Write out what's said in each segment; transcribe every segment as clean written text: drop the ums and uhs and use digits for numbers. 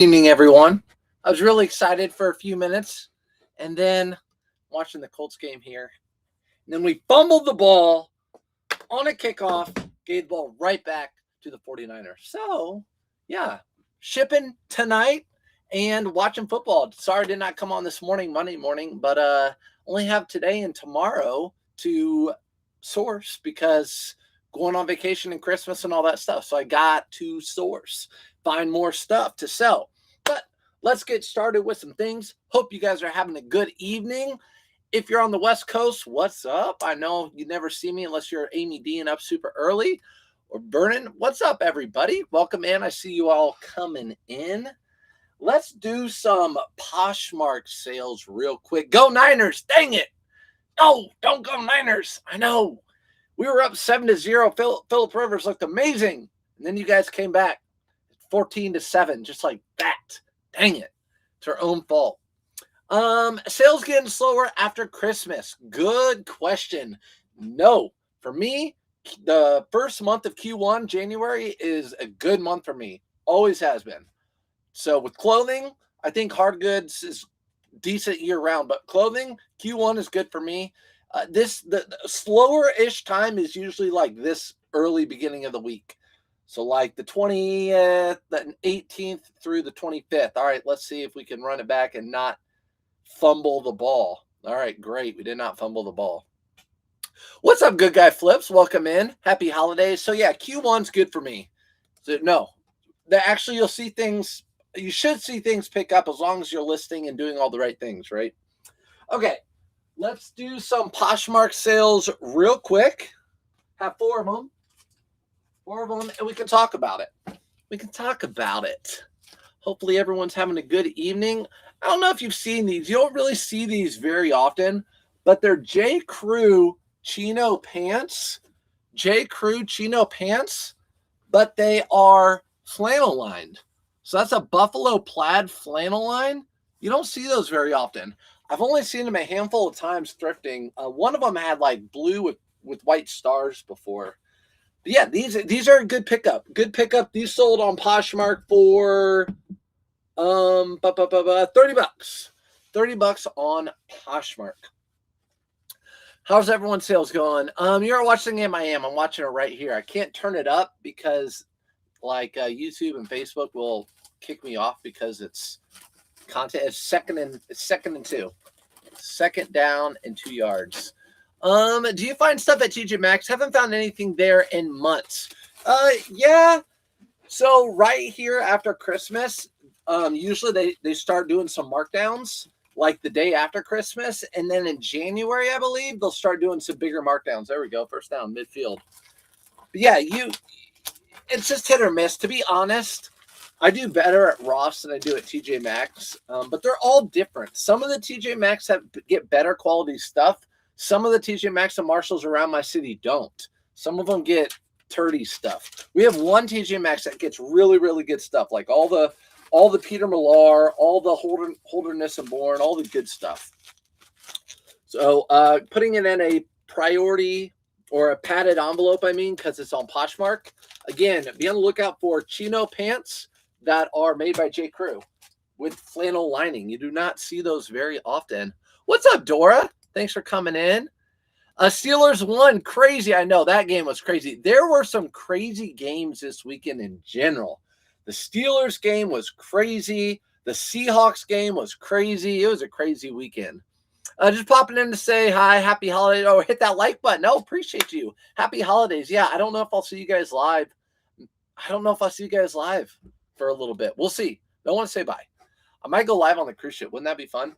Evening, everyone. I was really excited for a few minutes, and then watching the Colts game here. And then we fumbled the ball on a kickoff, gave the ball right back to the 49ers. So, yeah, shipping tonight and watching football. Sorry did not come on this morning, Monday morning, but only have today and tomorrow to source because going on vacation and Christmas and all that stuff. So I got to source, find more stuff to sell. But let's get started with some things. Hope you guys are having a good evening. If you're on the West Coast, what's up? I know you never see me unless you're Amy D and up super early or burning. What's up, everybody? Welcome in. I see you all coming in. Let's do some Poshmark sales real quick. Go Niners. Dang it. No, don't go Niners. I know. We were up 7-0. Phillip Rivers looked amazing. And then you guys came back 14-7, just like that. Dang it. It's our own fault. Sales getting slower after Christmas. Good question. No. For me, the first month of Q1, January, is a good month for me. Always has been. So with clothing, I think hard goods is decent year round, but clothing, Q1 is good for me. The slower-ish time is usually like this early beginning of the week. So like the 20th, the 18th through the 25th. All right, let's see if we can run it back and not fumble the ball. All right, great. We did not fumble the ball. What's up, good guy Flips? Welcome in. Happy holidays. So yeah, Q1's good for me. So no, actually you'll see things. You should see things pick up as long as you're listing and doing all the right things, right? Okay, let's do some Poshmark sales real quick. Have four of them, and we can talk about it. Hopefully everyone's having a good evening. I don't know if you've seen these. You don't really see these very often, but they're J. Crew chino pants. But they are flannel lined. So that's a buffalo plaid flannel line. You don't see those very often. I've only seen them a handful of times thrifting. One of them had like blue with white stars before. But yeah, these are a good pickup. These sold on Poshmark for $30. $30 on Poshmark. How's everyone's sales going? You're watching the game. I am. I'm watching it right here. I can't turn it up because like YouTube and Facebook will kick me off because it's content. It's second and 2. Second down and 2 yards. Do you find stuff at TJ Maxx? Haven't found anything there in months. Yeah. So right here after Christmas, usually they start doing some markdowns like the day after Christmas. And then in January, I believe, they'll start doing some bigger markdowns. There we go. First down, midfield. But yeah, it's just hit or miss. To be honest, I do better at Ross than I do at TJ Maxx, but they're all different. Some of the TJ Maxx get better quality stuff. Some of the TJ Maxx and Marshalls around my city don't. Some of them get turdy stuff. We have one TJ Maxx that gets really, really good stuff, like all the Peter Millar, all the Holderness and Bourne, all the good stuff. So putting it in a priority or a padded envelope, because it's on Poshmark. Again, be on the lookout for chino pants that are made by J. Crew with flannel lining. You do not see those very often. What's up, Dora? Thanks for coming in. Steelers won. Crazy. I know that game was crazy. There were some crazy games this weekend in general. The Steelers game was crazy. The Seahawks game was crazy. It was a crazy weekend. Just popping in to say hi, happy holidays. Oh, hit that like button. Oh, appreciate you. Happy holidays. Yeah, I don't know if I'll see you guys live. For a little bit. We'll see. Don't want to say bye. I might go live on the cruise ship. Wouldn't that be fun?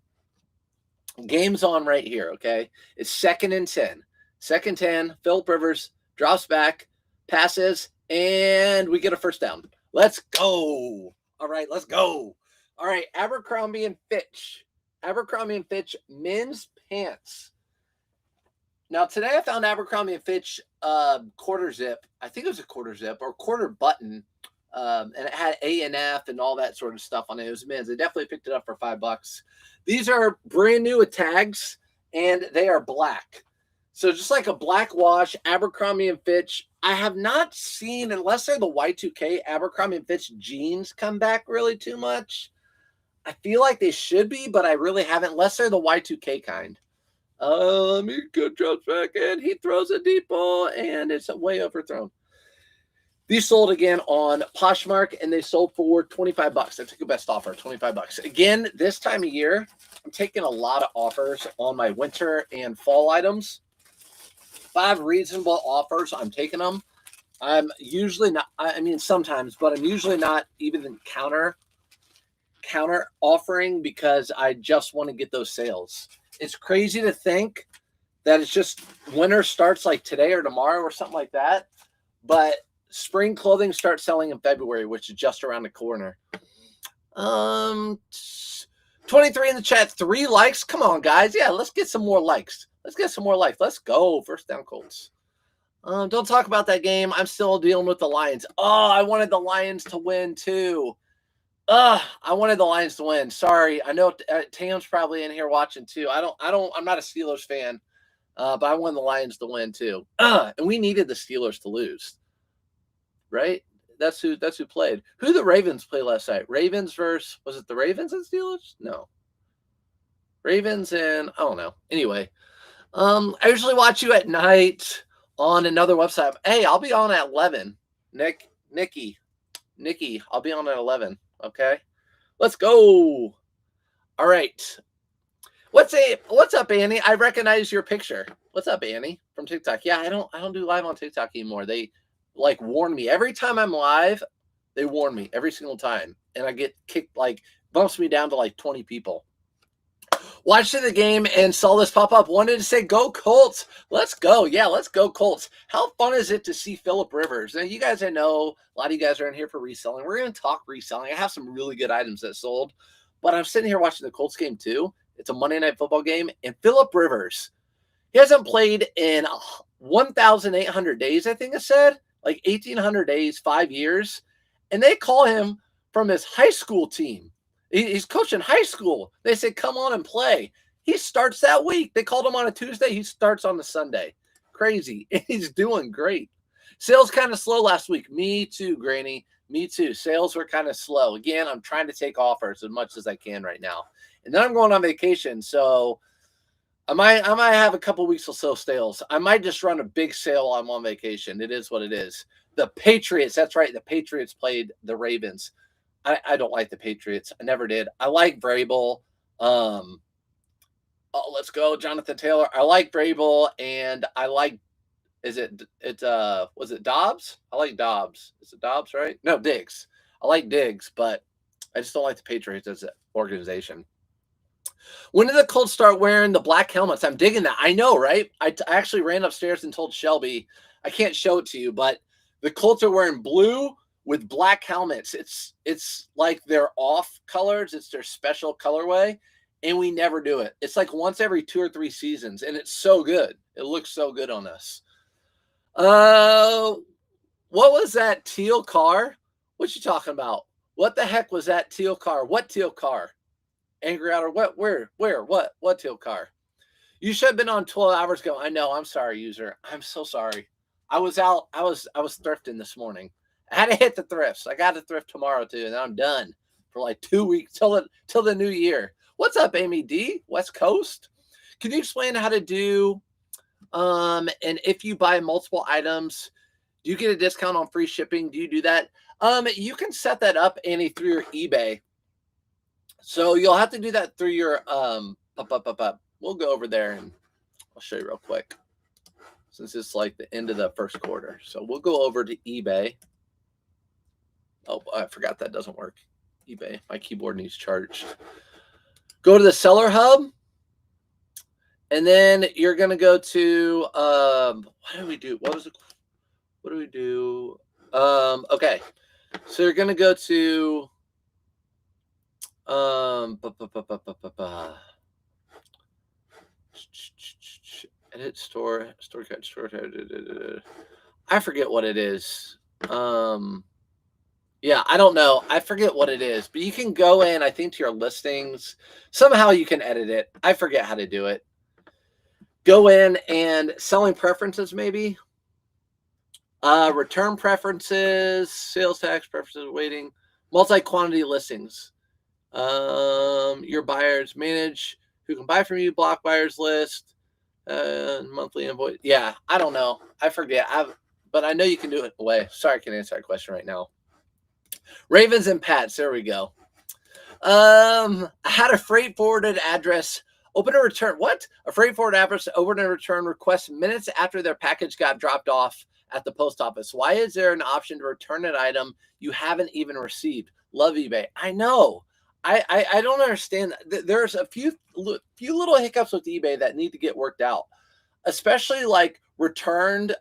Game's on right here, okay? It's 2nd and 10. 2nd 10. Phillip Rivers drops back, passes, and we get a first down. Let's go. All right, let's go. All right, Abercrombie and Fitch. Men's pants. Now, today I found Abercrombie and Fitch quarter zip. I think it was a quarter zip or quarter button. And it had A and F and all that sort of stuff on it. It was men's. I definitely picked it up for $5. These are brand new with tags, and they are black. So just like a black wash, Abercrombie and Fitch I have not seen, unless they're the Y2K Abercrombie & Fitch jeans come back really too much. I feel like they should be, but I really haven't, unless they're the Y2K kind. Let me get just back in. He throws a deep ball, and it's way overthrown. These sold again on Poshmark, and they sold for $25. I took a best offer, $25. Again, this time of year, I'm taking a lot of offers on my winter and fall items. If I have reasonable offers, I'm taking them. I'm usually not, I mean, sometimes, but I'm usually not even counter offering because I just want to get those sales. It's crazy to think that it's just winter starts like today or tomorrow or something like that. But spring clothing starts selling in February, which is just around the corner. 23 in the chat, 3 likes. Come on, guys. Yeah, let's get some more likes. Let's get some more likes. Let's go. First down, Colts. Don't talk about that game. I'm still dealing with the Lions. Oh, I wanted the Lions to win too. I wanted the Lions to win. Sorry. I know Tam's probably in here watching too. I'm not a Steelers fan, but I wanted the Lions to win too. And we needed the Steelers to lose. Right? That's who played. Who did the Ravens play last night? Ravens versus, was it the Ravens and Steelers? No. Ravens and, I don't know. Anyway, I usually watch you at night on another website. Hey, I'll be on at 11. Nikki, I'll be on at 11. Okay. Let's go. All right. What's up, Annie? I recognize your picture. What's up, Annie? From TikTok. Yeah, I don't do live on TikTok anymore. They like warn me every time I'm live. They warn me every single time, and I get kicked, like bumps me down to like 20 people. Watched the game and saw this pop up. Wanted to say, go Colts. Let's go. Yeah, let's go Colts. How fun is it to see Phillip Rivers? Now, you guys, I know a lot of you guys are in here for reselling. We're going to talk reselling. I have some really good items that sold, but I'm sitting here watching the Colts game too. It's a Monday Night Football game, and Phillip Rivers, he hasn't played in 1,800 days, I think it said, like 1,800 days, 5 years, and they call him from his high school team. He's coaching high school. They say, come on and play. He starts that week. They called him on a Tuesday. He starts on the Sunday. Crazy. And he's doing great. Sales kind of slow last week. Me too, Granny. Me too. Sales were kind of slow. Again, I'm trying to take offers as much as I can right now. And then I'm going on vacation. So I might have a couple weeks of slow sales. I might just run a big sale while I'm on vacation. It is what it is. The Patriots. That's right. The Patriots played the Ravens. I don't like the Patriots. I never did. I like Vrabel. Let's go, Jonathan Taylor. I like Vrabel, and I like. Was it Dobbs? I like Dobbs. Is it Dobbs, right? No, Diggs. I like Diggs, but I just don't like the Patriots as an organization. When did the Colts start wearing the black helmets? I'm digging that. I know, right? I actually ran upstairs and told Shelby, I can't show it to you, but the Colts are wearing blue with black helmets. It's like their off colors. It's their special colorway, and we never do it. It's like once every 2 or 3 seasons, and it's so good. It looks so good on us. What was that teal car? What you talking about? What the heck was that teal car? What teal car? Angry out or what? Where? What teal car? You should have been on 12 hours ago. I know. I'm sorry, user. I'm so sorry. I was out. I was thrifting this morning. I had to hit the thrifts. I got to thrift tomorrow too, and I'm done for like 2 weeks till the new year. What's up, Amy D? West Coast? Can you explain how to do? And if you buy multiple items, do you get a discount on free shipping? Do you do that? You can set that up, Annie, through your eBay. So you'll have to do that through your We'll go over there and I'll show you real quick, since it's like the end of the first quarter. So we'll go over to eBay. Oh, I forgot that doesn't work. eBay. My keyboard needs charged. Go to the seller hub. And then you're going to go to, what do we do? What do we do? Okay. So you're going to go to, edit store. I forget what it is. Yeah, I don't know. I forget what it is, but you can go in, I think, to your listings. Somehow you can edit it. I forget how to do it. Go in and selling preferences, maybe. Return preferences, sales tax preferences, waiting, multi-quantity listings. Your buyers manage who can buy from you, block buyers list, monthly invoice. Yeah, I don't know. I forget. But I know you can do it away. Sorry, I can't answer that question right now. Ravens and Pats. There we go. I had a freight forwarded address open a return. What? A freight forward address open a return request minutes after their package got dropped off at the post office. Why is there an option to return an item you haven't even received? Love eBay. I know. I don't understand. There's a few little hiccups with eBay that need to get worked out, especially like returned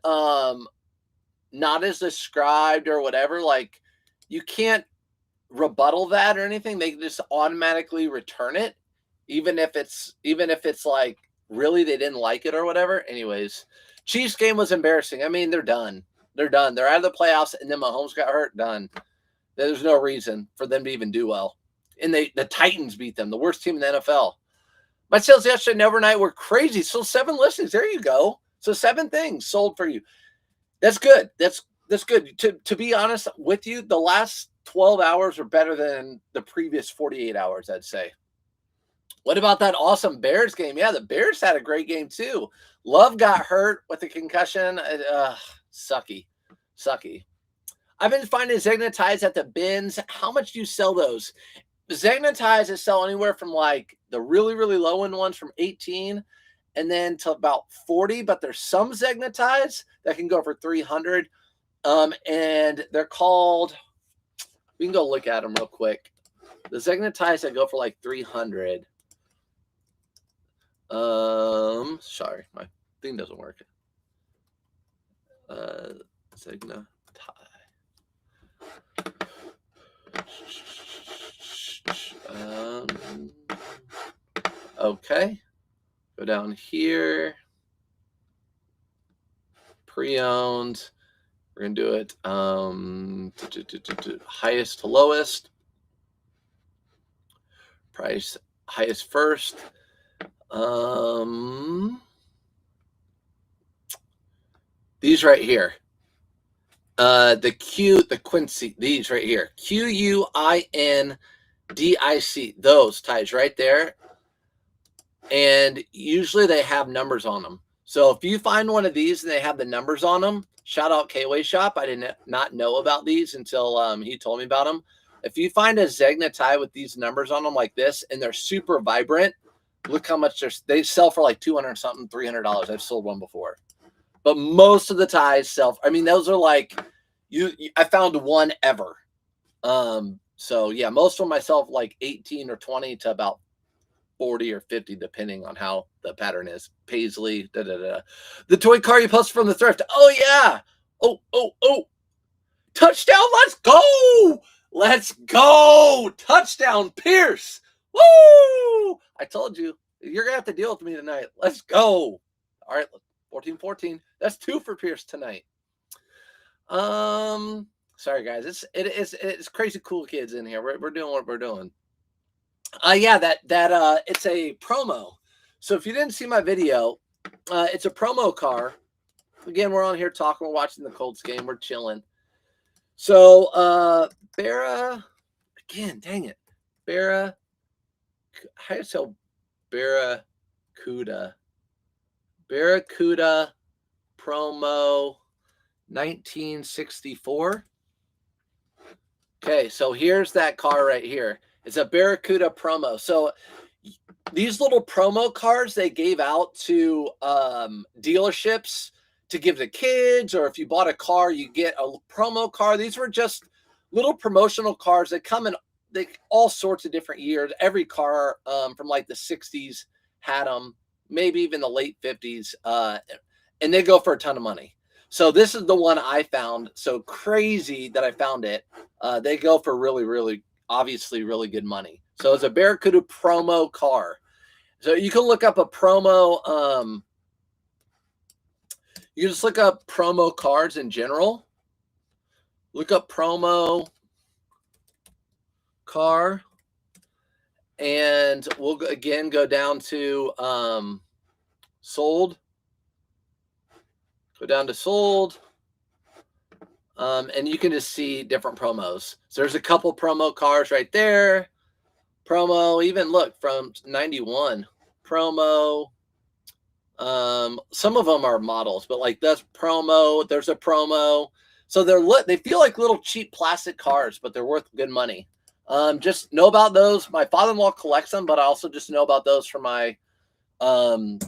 not as described or whatever. Like you can't rebuttal that or anything. They just automatically return it, even if it's like really they didn't like it or whatever. Anyways, Chiefs game was embarrassing. I mean, they're done. They're done. They're out of the playoffs, and then Mahomes got hurt. Done. There's no reason for them to even do well. And the Titans beat them, the worst team in the NFL. My sales yesterday and overnight were crazy. So 7 listings. There you go. So 7 things sold for you. That's good. That's good. To be honest with you, the last 12 hours are better than the previous 48 hours, I'd say. What about that awesome Bears game? Yeah, the Bears had a great game too. Love got hurt with a concussion. Sucky. I've been finding Zegnatize at the bins. How much do you sell those? Zegnatize is sell anywhere from like the really, really low end ones from 18 and then to about 40, but there's some Zegnatize that can go for 300. And they're called, we can go look at them real quick. The Zegnatize that go for like 300. Sorry, my thing doesn't work. Zegnatize. Okay, go down here. Pre-owned. We're gonna do it highest to lowest. Price highest first. These right here. The Quincy, these right here. QUINDIC. Those ties right there. And usually they have numbers on them. So if you find one of these and they have the numbers on them, shout out K-Way Shop. I did not know about these until he told me about them. If you find a Zegna tie with these numbers on them like this and they're super vibrant, look how much they sell for like $200 something, $300. I've sold one before. But most of the ties sell. I mean, those are like I found one ever. So yeah, most of them I sell like 18 or 20 to about 40 or 50, depending on how the pattern is. Paisley, The toy car you posted from the thrift. Oh yeah. Oh. Touchdown. Let's go. Touchdown, Pierce. Woo! I told you, you're going to have to deal with me tonight. Let's go. All right, 14-14. That's 2 for Pierce tonight. Sorry, guys. It's crazy cool kids in here. We're doing what we're doing. Yeah, that it's a promo. So if you didn't see my video, it's a promo car. Again, we're on here talking. We're watching the Colts game. We're chilling. So, Barra, again, dang it. Barra, how do you spell Barracuda? Barracuda promo 1964. Okay, so here's that car right here. It's a Barracuda promo. So these little promo cars they gave out to dealerships to give to kids, or if you bought a car, you get a promo car. These were just little promotional cars that come in all sorts of different years. Every car from like the 60s had them, maybe even the late 50s, and they go for a ton of money. So this is the one I found. So crazy that I found it. They go for really, really, obviously really good money. So it's a Barracuda promo car. So you can look up a promo. You just look up promo cars in general. Look up promo car. And we'll again go down to sold. Go down to sold. And you can just see different promos. So there's a couple promo cards right there. Promo, even look from 91 promo. Some of them are models, but like that's promo. There's a promo. So they feel like little cheap plastic cards, but they're worth good money. Just know about those. My father-in-law collects them, but I also just know about those from my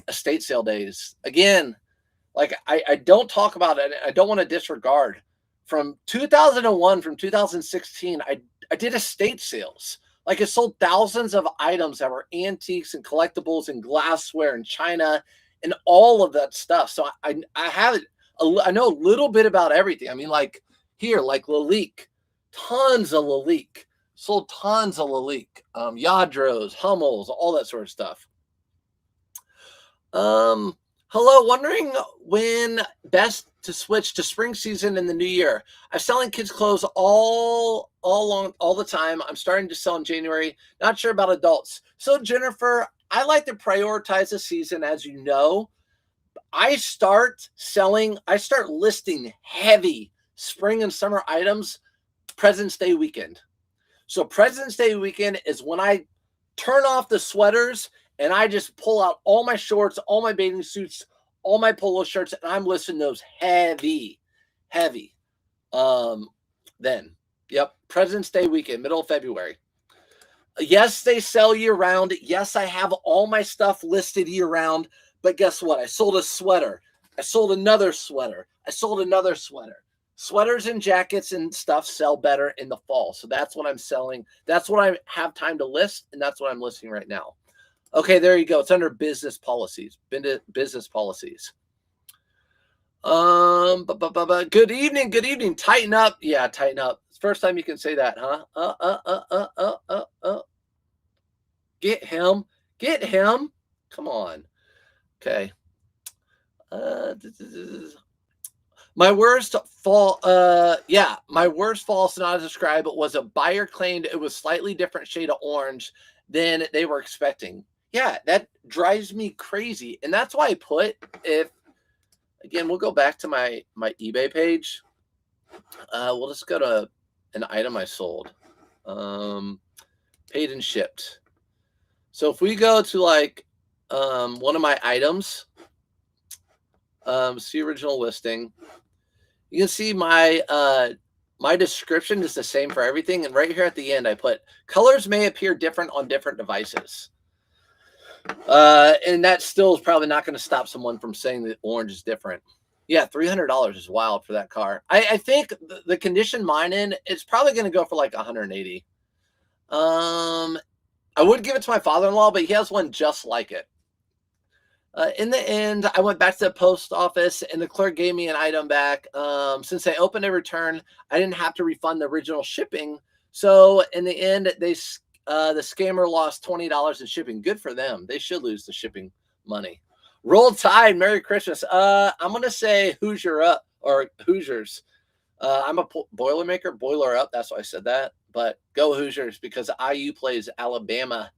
estate sale days. Again, like I don't talk about it. I don't want to disregard. From 2001, from 2016, I did estate sales. Like it sold thousands of items that were antiques and collectibles and glassware and china and all of that stuff. So I have it. I know a little bit about everything. I mean, like here, like Lalique, tons of Lalique, sold tons of Lalique, Yadros, Hummels, all that sort of stuff. Hello, wondering when best to switch to spring season in the new year. I'm selling kids' clothes all the time. I'm starting to sell in January. Not sure about adults. So Jennifer, I like to prioritize the season, as you know. I start listing heavy spring and summer items President's Day weekend. So President's Day weekend is when I turn off the sweaters and I just pull out all my shorts, all my bathing suits, all my polo shirts, and I'm listing those heavy. Then, yep, President's Day weekend, middle of February. Yes, they sell year round. Yes, I have all my stuff listed year round. But guess what? I sold a sweater. I sold another sweater. I sold another sweater. Sweaters and jackets and stuff sell better in the fall. So that's what I'm selling. That's what I have time to list, and that's what I'm listing right now. Okay, there you go. It's under business policies. Business policies. Good evening. Good evening. Tighten up. Yeah, tighten up. It's the first time you can say that, huh? Get him. Get him. Come on. Okay. My worst fall, my worst fall Sonata described was a buyer claimed it was slightly different shade of orange than they were expecting. Yeah, that drives me crazy. And that's why I put, again, we'll go back to my eBay page. We'll just go to an item I sold. Paid and shipped. So if we go to like one of my items, see original listing, you can see my my description is the same for everything. And right here at the end, I put colors may appear different on different devices. And that still is probably not going to stop someone from saying that orange is different. Yeah, $300 is wild for that car. I think the condition mine in, it's probably going to go for like 180. I would give it to my father-in-law, but he has one just like it. In the end, I went back to the post office and the clerk gave me an item back. Since I opened a return, I didn't have to refund the original shipping. So in the end, the scammer lost $20 in shipping. Good for them. They should lose the shipping money. Roll Tide. Merry Christmas. I'm going to say Hoosier up or Hoosiers. I'm a Boilermaker. Boiler up. That's why I said that. But go Hoosiers because IU plays Alabama.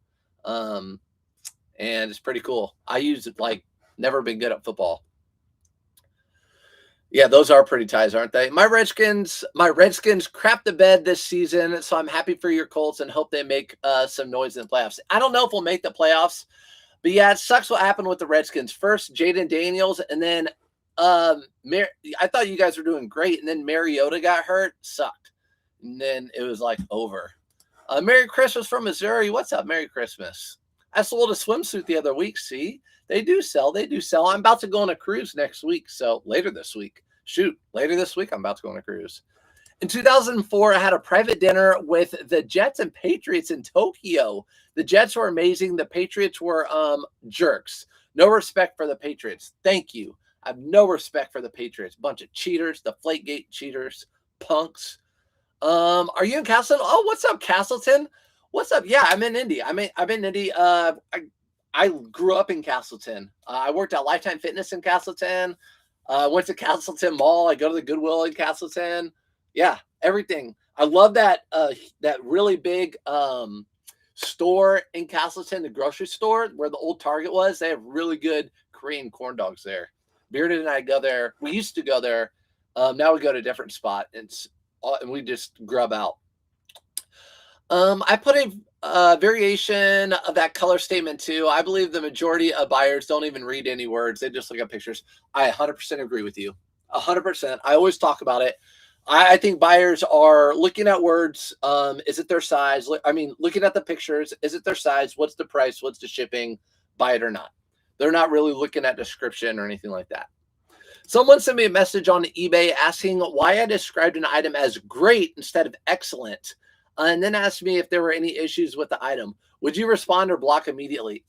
And it's pretty cool. IU's like never been good at football. Yeah, those are pretty ties, aren't they? My Redskins crapped the bed this season, so I'm happy for your Colts and hope they make some noise in the playoffs. I don't know if we'll make the playoffs, but yeah, it sucks what happened with the Redskins. First, Jaden Daniels, and then I thought you guys were doing great, and then Mariota got hurt, sucked, and then it was like over. Merry Christmas from Missouri. What's up? Merry Christmas. I sold a swimsuit the other week. See, they do sell. They do sell. I'm about to go on a cruise next week. So later this week, later this week, I'm about to go on a cruise. In 2004, I had a private dinner with the Jets and Patriots in Tokyo. The Jets were amazing. The Patriots were jerks. No respect for the Patriots. Thank you. I have no respect for the Patriots. Bunch of cheaters, the Deflategate cheaters, punks. Are you in Castleton? Oh, what's up, Castleton? What's up? Yeah, I'm in Indy. I'm in Indy. I grew up in Castleton. I worked at Lifetime Fitness in Castleton. Went to Castleton Mall. I go to the Goodwill in Castleton. Yeah, everything. I love that that really big store in Castleton, the grocery store where the old Target was. They have really good Korean corn dogs there. Bearded and I go there. We used to go there Now we go to a different spot and we just grub out. I put a variation of that color statement too. I believe the majority of buyers don't even read any words. They just look at pictures. I 100% agree with you. 100%. I always talk about it. I think buyers are looking at words. Is it their size? I mean, looking at the pictures. Is it their size? What's the price? What's the shipping? Buy it or not. They're not really looking at description or anything like that. Someone sent me a message on eBay asking why I described an item as great instead of excellent, and then asked me if there were any issues with the item. Would you respond or block immediately?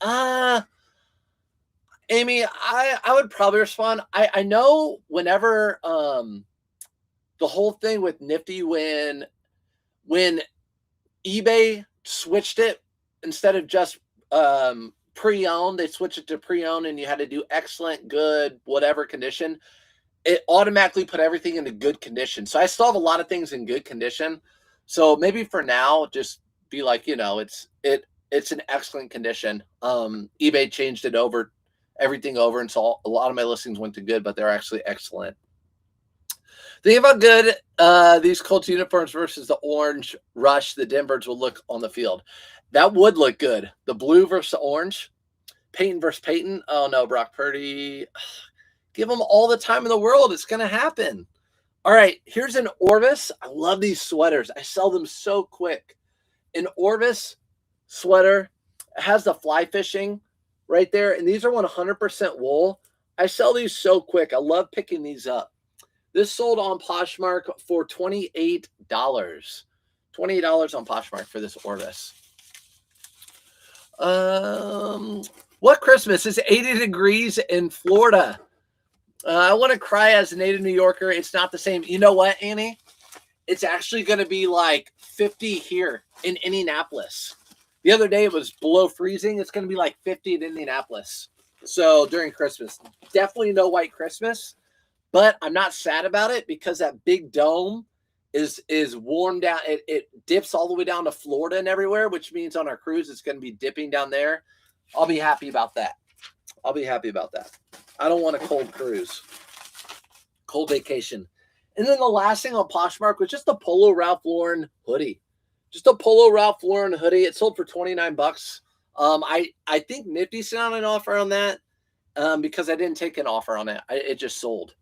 Amy, I would probably respond. I know whenever the whole thing with Nifty, when eBay switched it, instead of just pre-owned, they switched it to pre-owned, and you had to do excellent, good, whatever condition. It automatically put everything into good condition. So I still have a lot of things in good condition. So maybe for now, just be like, it's an excellent condition. eBay changed it over, everything over, and so a lot of my listings went to good, but they're actually excellent. Think about good these Colts uniforms versus the orange rush the Denvers will look on the field. That would look good. The blue versus the orange. Peyton versus Peyton. Oh, no, Brock Purdy. Give them all the time in the world. It's going to happen. All right, here's an Orvis. I love these sweaters. I sell them so quick. An Orvis sweater. It has the fly fishing right there, and these are 100% wool. I sell these so quick. I love picking these up. This sold on Poshmark for $28. $28 on Poshmark for this Orvis. What Christmas? It's 80 degrees in Florida. I want to cry as a native New Yorker. It's not the same. You know what, Annie? It's actually going to be like 50 here in Indianapolis. The other day it was below freezing. It's going to be like 50 in Indianapolis. So during Christmas, definitely no white Christmas, but I'm not sad about it because that big dome is warm down. It dips all the way down to Florida and everywhere, which means on our cruise, it's going to be dipping down there. I'll be happy about that. I don't want a cold cruise, cold vacation. And then the last thing on Poshmark was just a Polo Ralph Lauren hoodie. Just a Polo Ralph Lauren hoodie. It sold for $29. I think Nifty sent out an offer on that because I didn't take an offer on it. It just sold.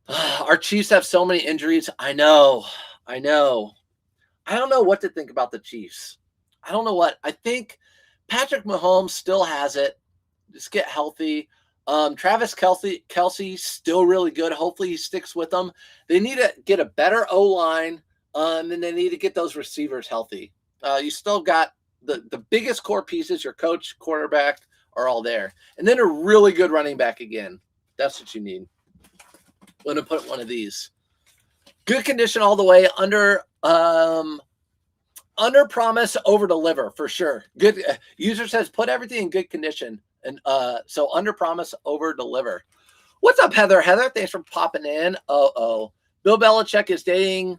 Our Chiefs have so many injuries. I know. I don't know what to think about the Chiefs. I don't know what. I think Patrick Mahomes still has it. Just get healthy. Travis Kelce still really good. Hopefully he sticks with them. They need to get a better O-line, and they need to get those receivers healthy. You still got the biggest core pieces, your coach, quarterback, are all there. And then a really good running back again. That's what you need. I'm going to put one of these. Good condition all the way. Under promise, over deliver for sure. Good. User says put everything in good condition. And so under promise, over deliver. What's up, Heather? Heather, thanks for popping in. Bill Belichick is dating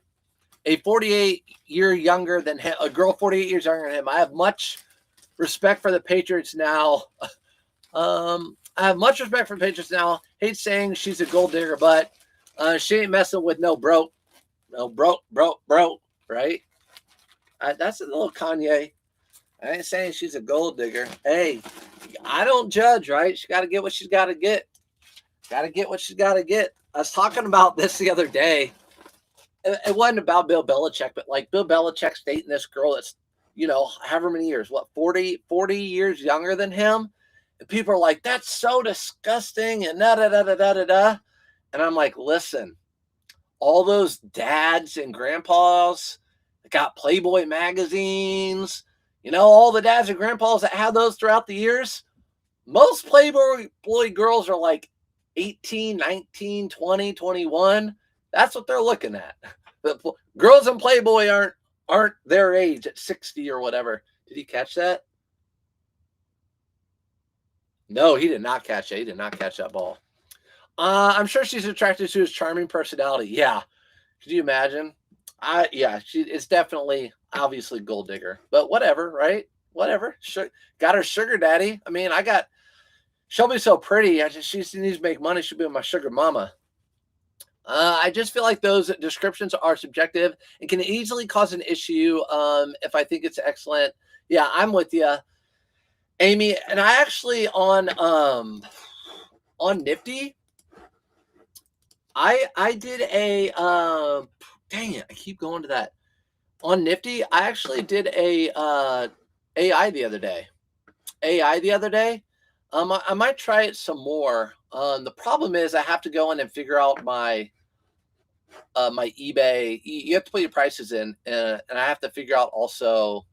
a 48-year younger than him, a girl 48 years younger than him. I have much respect for the Patriots now. Hate saying she's a gold digger, but she ain't messing with no broke, right? That's a little Kanye. I ain't saying she's a gold digger. Hey, I don't judge, right? She got to get what she's got to get. Got to get what she's got to get. I was talking about this the other day. It wasn't about Bill Belichick, but like Bill Belichick's dating this girl that's, however many years, 40 years younger than him. And people are like, that's so disgusting and da-da-da-da-da-da-da. And I'm like, listen, all those dads and grandpas that got Playboy magazines, all the dads and grandpas that had those throughout the years, most Playboy girls are like 18, 19, 20, 21. That's what they're looking at. The girls in Playboy aren't their age at 60 or whatever. Did he catch that? No, he did not catch it. He did not catch that ball. I'm sure she's attracted to his charming personality. Yeah. Could you imagine? It's definitely, obviously, gold digger. But whatever, right? Whatever. Got her sugar daddy. I mean, she'll be so pretty. She needs to make money. She'll be my sugar mama. I just feel like those descriptions are subjective and can easily cause an issue if I think it's excellent. Yeah, I'm with you, Amy. And I actually on Nifty, I did a dang it, I keep going to that. On Nifty, I actually did a AI the other day. AI the other day. I might try it some more. The problem is I have to go in and figure out my eBay. You have to put your prices in, and I have to figure out also.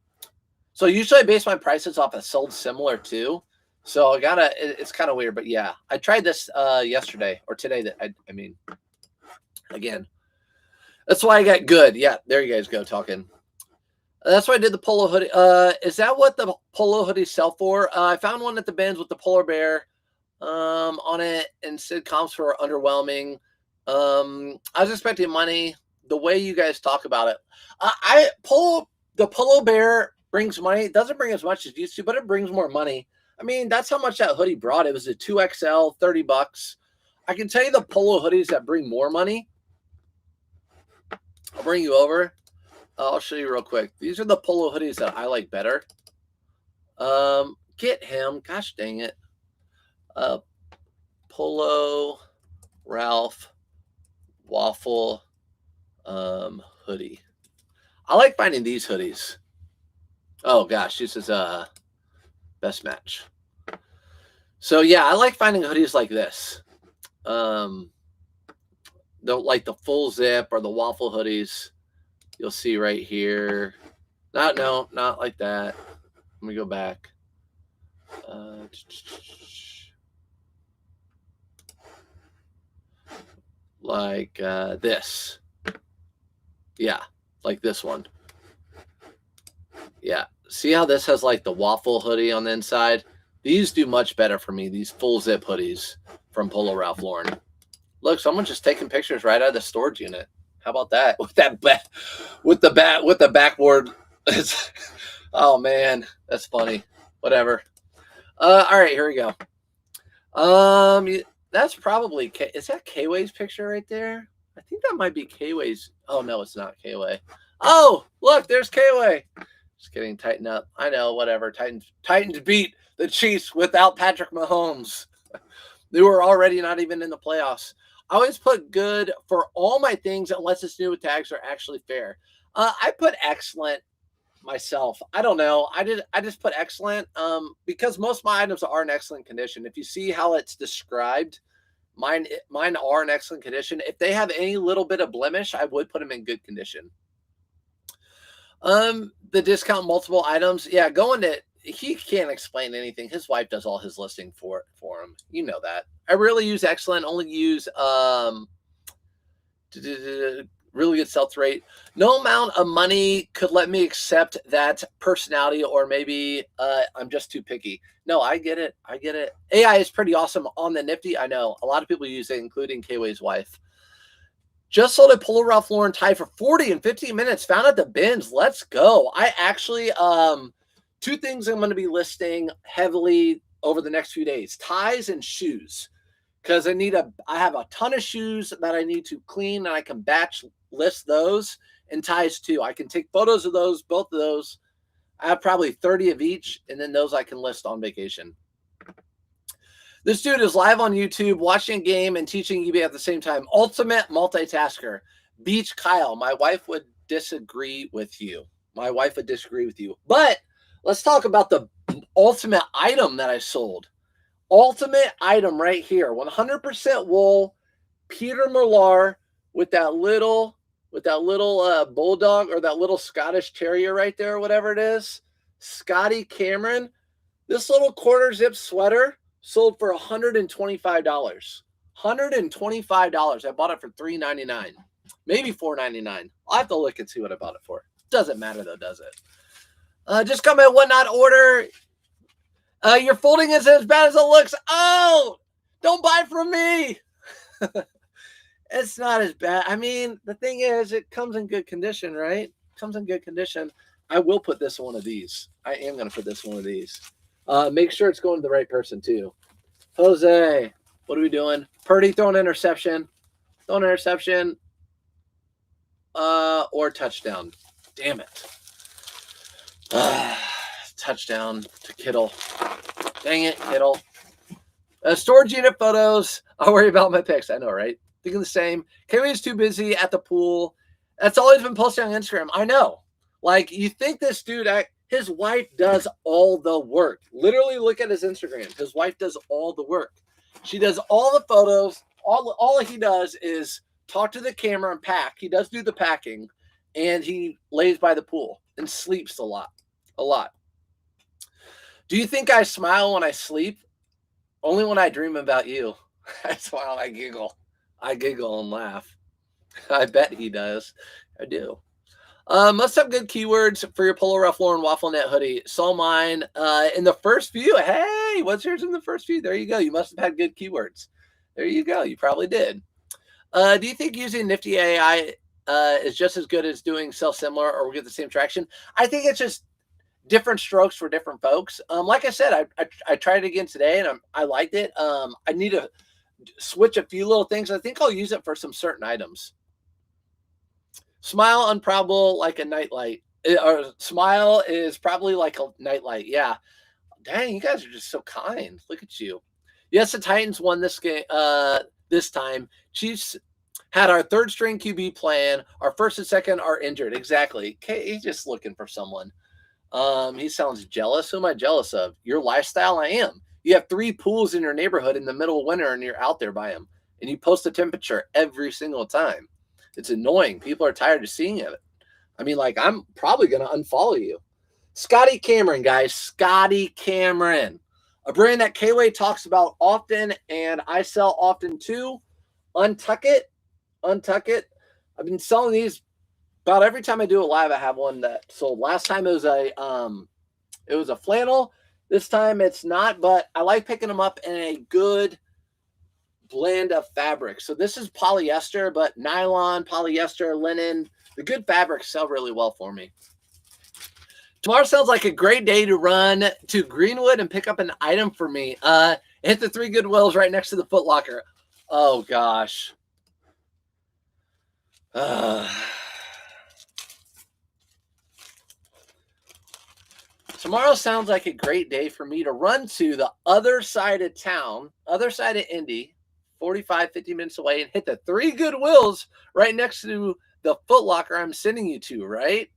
So usually I base my prices off of sold similar too. So I gotta. It's kind of weird, but yeah, I tried this yesterday or today. That I mean, again, that's why I got good. Yeah, there you guys go talking. That's why I did the polo hoodie. Is that what the polo hoodies sell for? I found one at the bins with the polar bear on it, and said comps were underwhelming. I was expecting money. The way you guys talk about it, the polo bear brings money. It doesn't bring as much as it used to, but it brings more money. I mean, that's how much that hoodie brought. It was a 2XL, $30. I can tell you the polo hoodies that bring more money. I'll bring you over. I'll show you real quick. These are the polo hoodies that I like better. Get him. Gosh dang it. Polo Ralph waffle hoodie. I like finding these hoodies. Oh gosh, this is a best match. So yeah, I like finding hoodies like this. Don't like the full zip or the waffle hoodies. You'll see right here. Not like that. Let me go back. Like this. Yeah, like this one. Yeah. See how this has like the waffle hoodie on the inside? These do much better for me, these full zip hoodies from Polo Ralph Lauren. Look, someone's just taking pictures right out of the storage unit. How about that? With the backboard. Oh man, that's funny. Whatever. All right, here we go. That's probably is that K-Way's picture right there? I think that might be K-Way's. Oh no, it's not K-Way. Oh, look, there's K-Way. Just kidding, tighten up. I know, whatever. Titans beat the Chiefs without Patrick Mahomes. They were already not even in the playoffs. I always put good for all my things unless it's new tags are actually fair. I put excellent myself. I don't know. I just put excellent because most of my items are in excellent condition. If you see how it's described, mine are in excellent condition. If they have any little bit of blemish, I would put them in good condition. The discount multiple items, yeah, going to he can't explain anything. His wife does all his listing for him. You know that. I really use excellent. Only use really good sell-through rate. No amount of money could let me accept that personality, or maybe I'm just too picky. No, I get it. I get it. AI is pretty awesome on the Nifty. I know a lot of people use it, including K-Way's wife. Just sold a Polo Ralph Lauren tie for 40 in 15 minutes. Found at the bins. Let's go. I actually, two things I'm going to be listing heavily over the next few days: ties and shoes. Because I have a ton of shoes that I need to clean, and I can batch list those, and ties too. I can take photos of those, both of those. I have probably 30 of each, and then those I can list on vacation. This dude is live on YouTube, watching a game and teaching eBay at the same time. Ultimate multitasker. Beach Kyle. My wife would disagree with you. But let's talk about the ultimate item that I sold. Ultimate item right here. 100% wool. Peter Millar with that little bulldog, or that little Scottish terrier right there, or whatever it is. Scotty Cameron. This little quarter zip sweater sold for $125. $125. I bought it for $3.99, maybe $4.99. I'll have to look and see what I bought it for. Doesn't matter though, does it? Just come in whatnot order. Your folding isn't as bad as it looks. Oh, don't buy from me. It's not as bad. I mean, the thing is, it comes in good condition, right? Comes in good condition. I will put this in one of these. I am going to put this in one of these. Make sure it's going to the right person too. Jose, what are we doing? Purdy throwing interception. Thrown interception. Or touchdown. Damn it. Touchdown to Kittle. Dang it, Kittle. Storage unit photos. I'll worry about my picks. I know, right? Thinking the same. Kiwi's too busy at the pool. That's always been posted on Instagram. I know. Like, you think this dude, his wife does all the work. Literally look at his Instagram. His wife does all the work. She does all the photos. All he does is talk to the camera and pack. He does do the packing. And he lays by the pool and sleeps a lot. A lot. Do you think I smile when I sleep? Only when I dream about you. I smile, I giggle. I giggle and laugh. I bet he does. I do. Must have good keywords for your Polo Ralph Lauren Waffle Net hoodie. Saw mine in the first view. Hey, what's yours in the first view? There you go. You must have had good keywords. There you go. You probably did. Do you think using Nifty AI is just as good as doing similar, or we get the same traction? I think it's just different strokes for different folks. Like I said, I tried it again today, and I liked it. I need to switch a few little things. I think I'll use it for some certain items. Smile unprobable like a nightlight. Or smile is probably like a nightlight. Yeah. Dang, you guys are just so kind. Look at you. Yes, the Titans won this game this time. Chiefs had our third string QB plan. Our first and second are injured. Exactly. He's just looking for someone. He sounds jealous. Who am I jealous of? Your lifestyle? I am. You have 3 pools in your neighborhood in the middle of winter, and you're out there by them. And you post the temperature every single time. It's annoying. People are tired of seeing it. I mean, like, I'm probably going to unfollow you. Scotty Cameron, guys. Scotty Cameron. A brand that K-Way talks about often, and I sell often too. Untuck It. Untuck It. I've been selling these about every time I do a live. I have one that sold. Last time it was a flannel. This time it's not, but I like picking them up in a good blend of fabric. So this is polyester, but nylon, polyester, linen. The good fabrics sell really well for me. Tomorrow sounds like a great day to run to Greenwood and pick up an item for me. Hit the 3 Goodwills right next to the Foot Locker. Oh, gosh. Tomorrow sounds like a great day for me to run to the other side of town, other side of Indy, 45, 50 minutes away, and hit the 3 Goodwills right next to the Foot Locker I'm sending you to, right?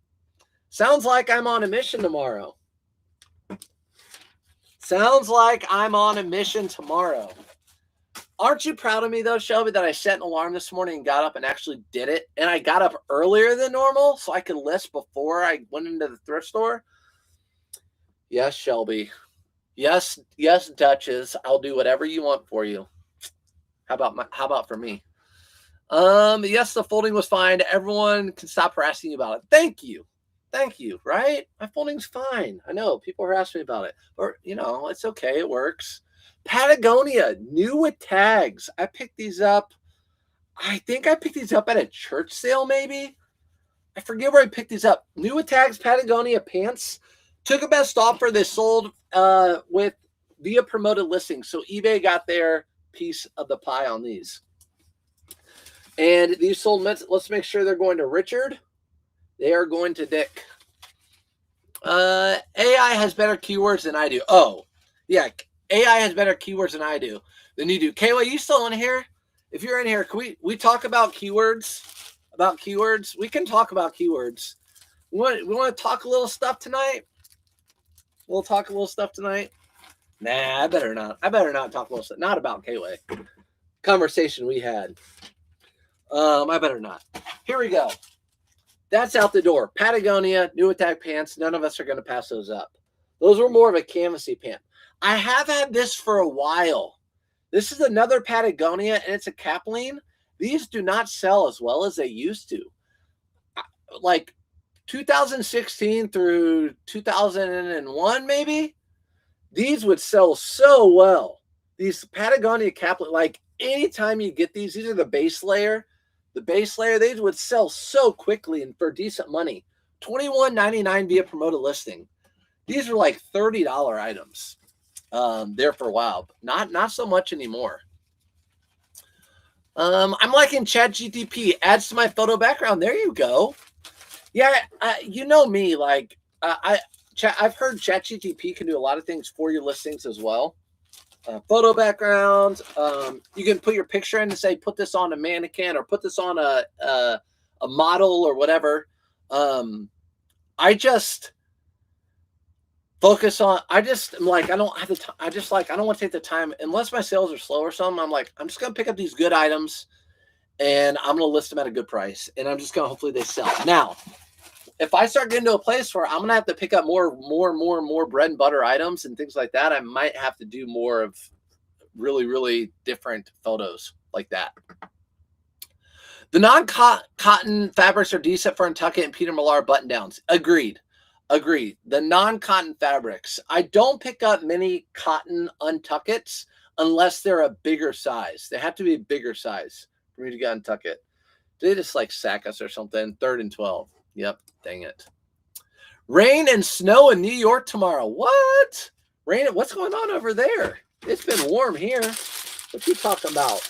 Sounds like I'm on a mission tomorrow. Sounds like I'm on a mission tomorrow. Aren't you proud of me, though, Shelby, that I set an alarm this morning and got up and actually did it? And I got up earlier than normal so I could list before I went into the thrift store. Yes, Shelby. Yes, Duchess. I'll do whatever you want for you. How about for me? Yes, the folding was fine. Everyone can stop harassing you about it. Thank you. Thank you, right? My folding's fine. I know people harass me about it. Or, it's okay. It works. Patagonia, new with tags. I picked these up. I think I picked these up at a church sale, maybe. I forget where I picked these up. New with tags, Patagonia pants. Took a best offer. They sold via promoted listing. So eBay got their piece of the pie on these. And these sold, let's make sure they're going to Richard. They are going to Dick. AI has better keywords than I do. Oh, yeah. AI has better keywords than you do. Kayla, you still in here? If you're in here, can we talk about keywords? We can talk about keywords. We want to talk a little stuff tonight? We'll talk a little stuff tonight? Nah, I better not. talk a little stuff. Not about K-Way. Conversation we had. I better not. Here we go. That's out the door. Patagonia, new attack pants. None of us are going to pass those up. Those were more of a canvasy pant. I have had this for a while. This is another Patagonia, and it's a Capline. These do not sell as well as they used to. Like 2016 through 2001, maybe, these would sell so well. These Patagonia Capline, like anytime you get these are the base layer. The base layer, they would sell so quickly and for decent money. $21.99 via promoted listing. These are like $30 items. There for a while, but not so much anymore. I'm liking ChatGTP. Adds to my photo background. There you go. Yeah, you know me. Like I've heard ChatGTP can do a lot of things for your listings as well. Photo background. You can put your picture in and say, put this on a mannequin or put this on a model or whatever. I just focus on. I just am like I don't have the time. I just like I don't want to take the time unless my sales are slow or something. I'm like I'm just gonna pick up these good items and I'm gonna list them at a good price and I'm just gonna hopefully they sell. Now, if I start getting to a place where I'm gonna have to pick up more bread and butter items and things like that, I might have to do more of really different photos like that. The non-cotton fabrics are decent for Untuckit and Peter Millar button downs. Agreed. The non-cotton fabrics. I don't pick up many cotton Untuckits unless they're a bigger size. They have to be a bigger size for me to get Untuckit. They just like sack us or something. 3rd and 12. Yep. Dang it. Rain and snow in New York tomorrow. What? Rain? What's going on over there? It's been warm here. What you talking about?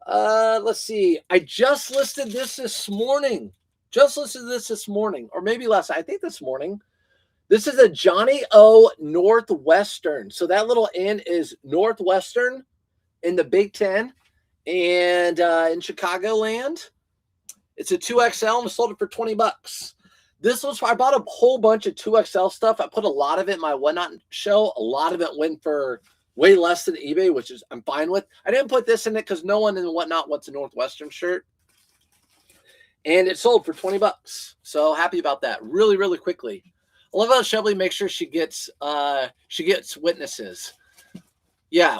Let's see. I just listed this morning. Or maybe last. I think this morning. This is a Johnny O Northwestern. So that little N is Northwestern in the Big Ten and in Chicagoland. It's a 2XL and I sold it for $20. This was I bought a whole bunch of 2XL stuff. I put a lot of it in my Whatnot show. A lot of it went for way less than eBay, which is I'm fine with. I didn't put this in it because no one in Whatnot wants a Northwestern shirt. And it sold for $20. So happy about that. Really quickly. I love how Shelby makes sure she gets witnesses. Yeah,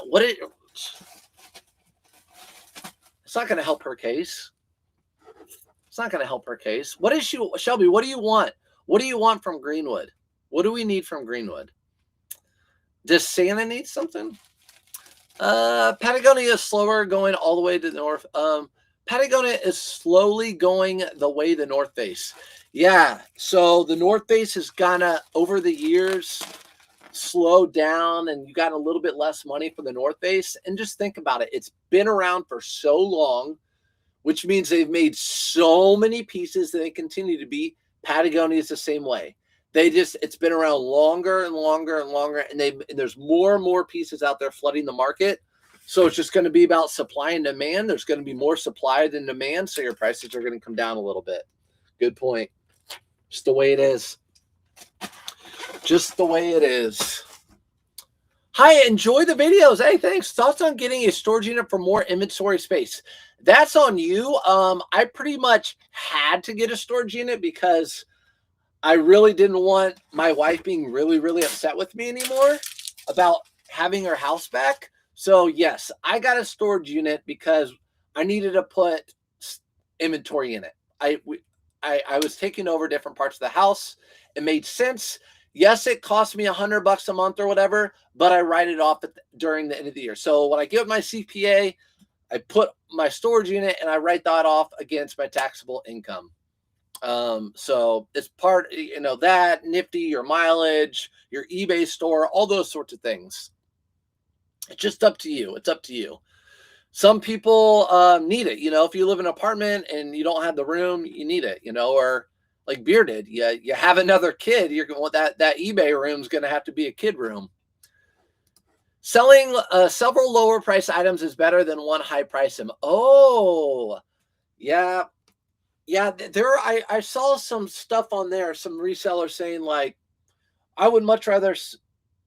it's not going to help her case. It's not going to help her case. What is Shelby? What do you want? What do you want from Greenwood? What do we need from Greenwood? Does Santa need something? Patagonia is slower going all the way to the north. Patagonia is slowly going the way the North Face. Yeah, so the North Face has gonna over the years slowed down, and you got a little bit less money for the North Face. And just think about it; it's been around for so long, which means they've made so many pieces that they continue to be. Patagonia is the same way. It's been around longer and longer, and there's more and more pieces out there flooding the market. So it's just going to be about supply and demand. There's going to be more supply than demand, so your prices are going to come down a little bit. Good point. Just the way it is. Just the way it is. Hi, enjoy the videos. Hey, thanks. Thoughts on getting a storage unit for more inventory space? That's on you. I pretty much had to get a storage unit because I really didn't want my wife being really upset with me anymore about having her house back. So yes, I got a storage unit because I needed to put inventory in it. I was taking over different parts of the house. It made sense. Yes, it cost me $100 a month or whatever, but I write it off during the end of the year. So when I give my CPA, I put my storage unit and I write that off against my taxable income. So it's part, that Nifty, your mileage, your eBay store, all those sorts of things. It's just up to you. It's up to you. Some people need it. If you live in an apartment and you don't have the room, you need it, or like Beer did. You have another kid, you're going that eBay room is going to have to be a kid room. Selling several lower price items is better than one high price item. Oh, yeah. I saw some stuff on there, some resellers saying like, I would much rather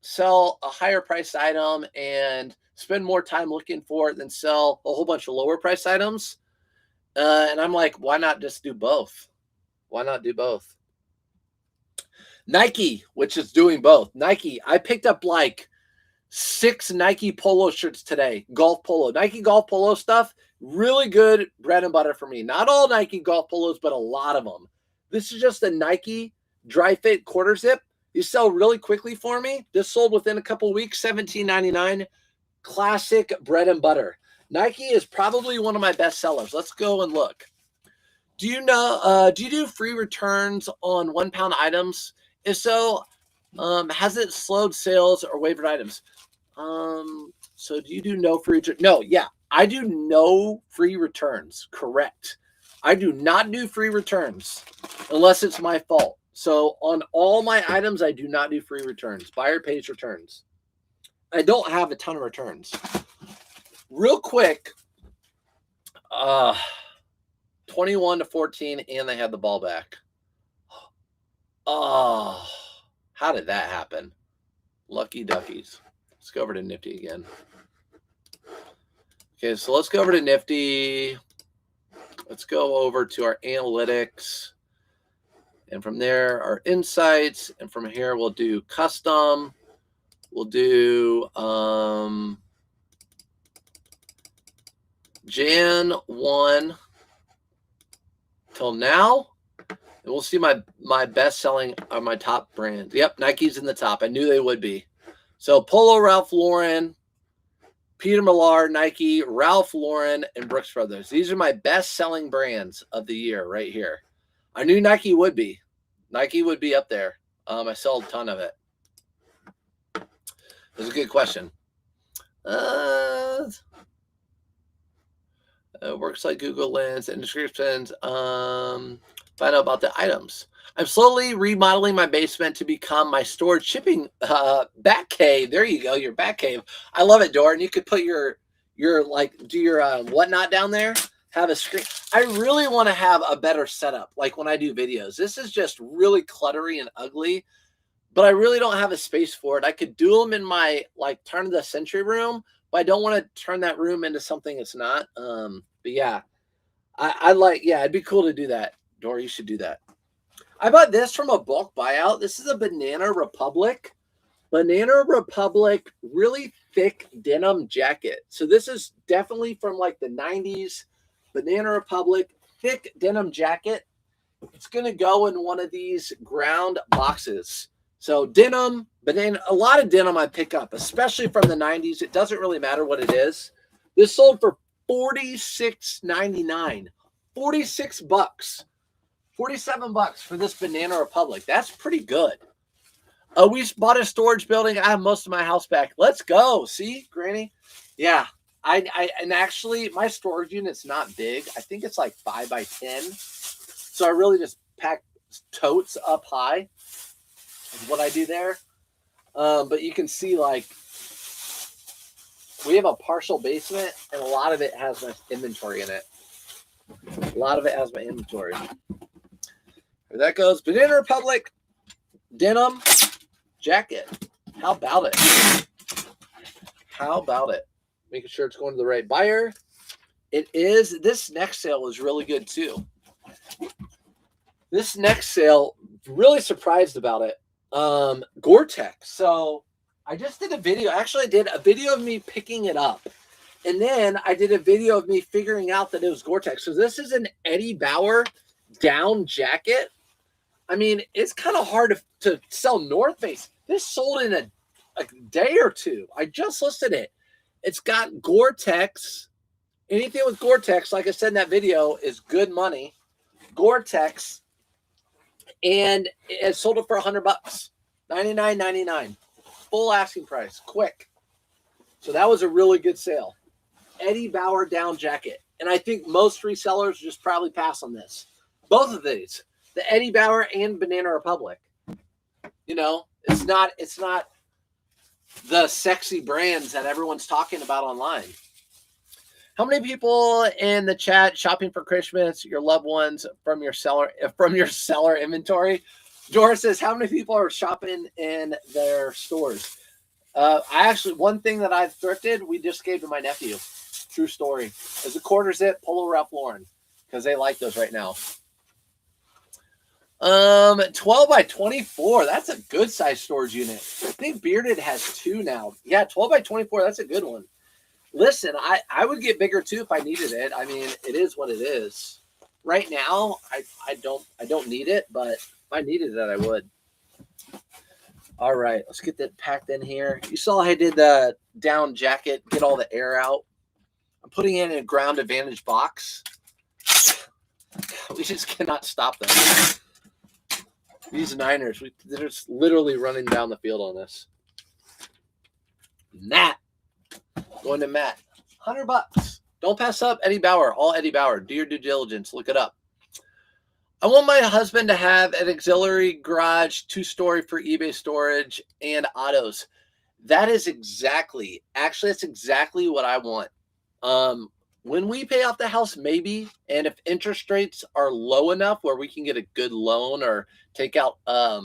sell a higher priced item and spend more time looking for it than sell a whole bunch of lower priced items. And I'm like, why not just do both? Why not do both? Nike, which is doing both. Nike, I picked up like 6 Nike polo shirts today. Golf polo. Nike golf polo stuff. Really good bread and butter for me. Not all Nike golf polos, but a lot of them. This is just a Nike dry fit quarter zip. You sell really quickly for me. This sold within a couple weeks, $17.99. Classic bread and butter. Nike is probably one of my best sellers. Let's go and look. Do you do free returns on 1 pound items? If so, has it slowed sales or wavered items? So do you do no free return? No, yeah. I do no free returns. Correct. I do not do free returns unless it's my fault. So on all my items, I do not do free returns. Buyer pays returns. I don't have a ton of returns. Real quick, 21-14, and they had the ball back. Oh, how did that happen? Lucky duckies. Let's go over to Nifty again. Okay, so let's go over to Nifty. Let's go over to our analytics. And from there, our insights. And from here, we'll do custom. We'll do Jan 1 till now. And we'll see my best selling or my top brands. Yep, Nike's in the top. I knew they would be. So Polo, Ralph Lauren, Peter Millar, Nike, Ralph Lauren, and Brooks Brothers. These are my best selling brands of the year right here. I knew Nike would be. Nike would be up there. I sold a ton of it. It was a good question. Works like Google Lens and descriptions. Find out about the items. I'm slowly remodeling my basement to become my storage shipping bat cave. There you go, your bat cave. I love it, Doran. You could put your like do your whatnot down there. Have a screen. I really want to have a better setup, like when I do videos. This is just really cluttery and ugly, but I really don't have a space for it. I could do them in my like turn of the century room, but I don't want to turn that room into something it's not. But yeah, I like, yeah, it'd be cool to do that. Dora, you should do that. I bought this from a bulk buyout. This is a Banana Republic. Banana Republic, really thick denim jacket. So this is definitely from like the 90s. Banana Republic, thick denim jacket. It's going to go in one of these ground boxes. So denim, banana, a lot of denim I pick up, especially from the 90s. It doesn't really matter what it is. This sold for $46.99. 46 bucks. 47 bucks for this Banana Republic. That's pretty good. We bought a storage building. I have most of my house back. Let's go. See, Granny? Yeah. And actually, my storage unit's not big. I think it's like 5 by 10. So I really just pack totes up high is what I do there. But you can see, like, we have a partial basement, and a lot of it has my inventory in it. A lot of it has my inventory. There that goes. Banana Republic denim jacket. How about it? How about it? Making sure it's going to the right buyer. It is. This next sale is really good too. This next sale, really surprised about it. Gore-Tex. So I just did a video. Actually, I did a video of me picking it up. And then I did a video of me figuring out that it was Gore-Tex. So this is an Eddie Bauer down jacket. I mean, it's kind of hard to sell North Face. This sold in a day or two. I just listed it. It's got Gore-Tex. Anything with Gore-Tex, like I said in that video, is good money. Gore-Tex. And it sold it for $100. $99.99. Full asking price. Quick. So that was a really good sale. Eddie Bauer down jacket. And I think most resellers just probably pass on this. Both of these. The Eddie Bauer and Banana Republic. You know, it's not the sexy brands that everyone's talking about online. How many people in the chat shopping for Christmas, your loved ones from your seller inventory? Dora says, how many people are shopping in their stores? One thing that I've thrifted, we just gave to my nephew. True story. There's a quarter zip Polo Ralph Lauren because they like those right now. 12 by 24. That's a good size storage unit. I think Bearded has 2 now. Yeah, 12 by 24. That's a good one. Listen, I would get bigger too if I needed it. I mean, it is what it is. Right now, I don't need it, but if I needed it, I would. All right, let's get that packed in here. You saw I did the down jacket, get all the air out. I'm putting it in a ground advantage box. We just cannot stop them. These Niners, they're just literally running down the field on this. Matt. Going to Matt. $100. Don't pass up Eddie Bauer. All Eddie Bauer. Do your due diligence. Look it up. I want my husband to have an auxiliary garage, 2-story for eBay storage and autos. That is exactly, actually, that's exactly what I want. When we pay off the house, maybe, and if interest rates are low enough where we can get a good loan or take out a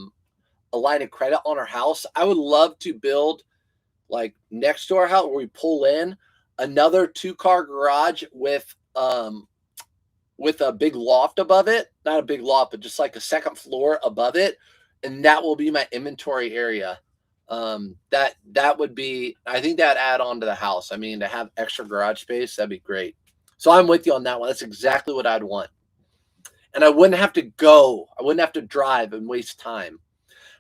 line of credit on our house, I would love to build, like, next to our house where we pull in another 2-car garage with a big loft above it. Not a big loft, but just like a second floor above it. And that will be my inventory area. That would be, I think that add on to the house. I mean, to have extra garage space, that'd be great. So I'm with you on that one. That's exactly what I'd want. And I wouldn't have to go. I wouldn't have to drive and waste time.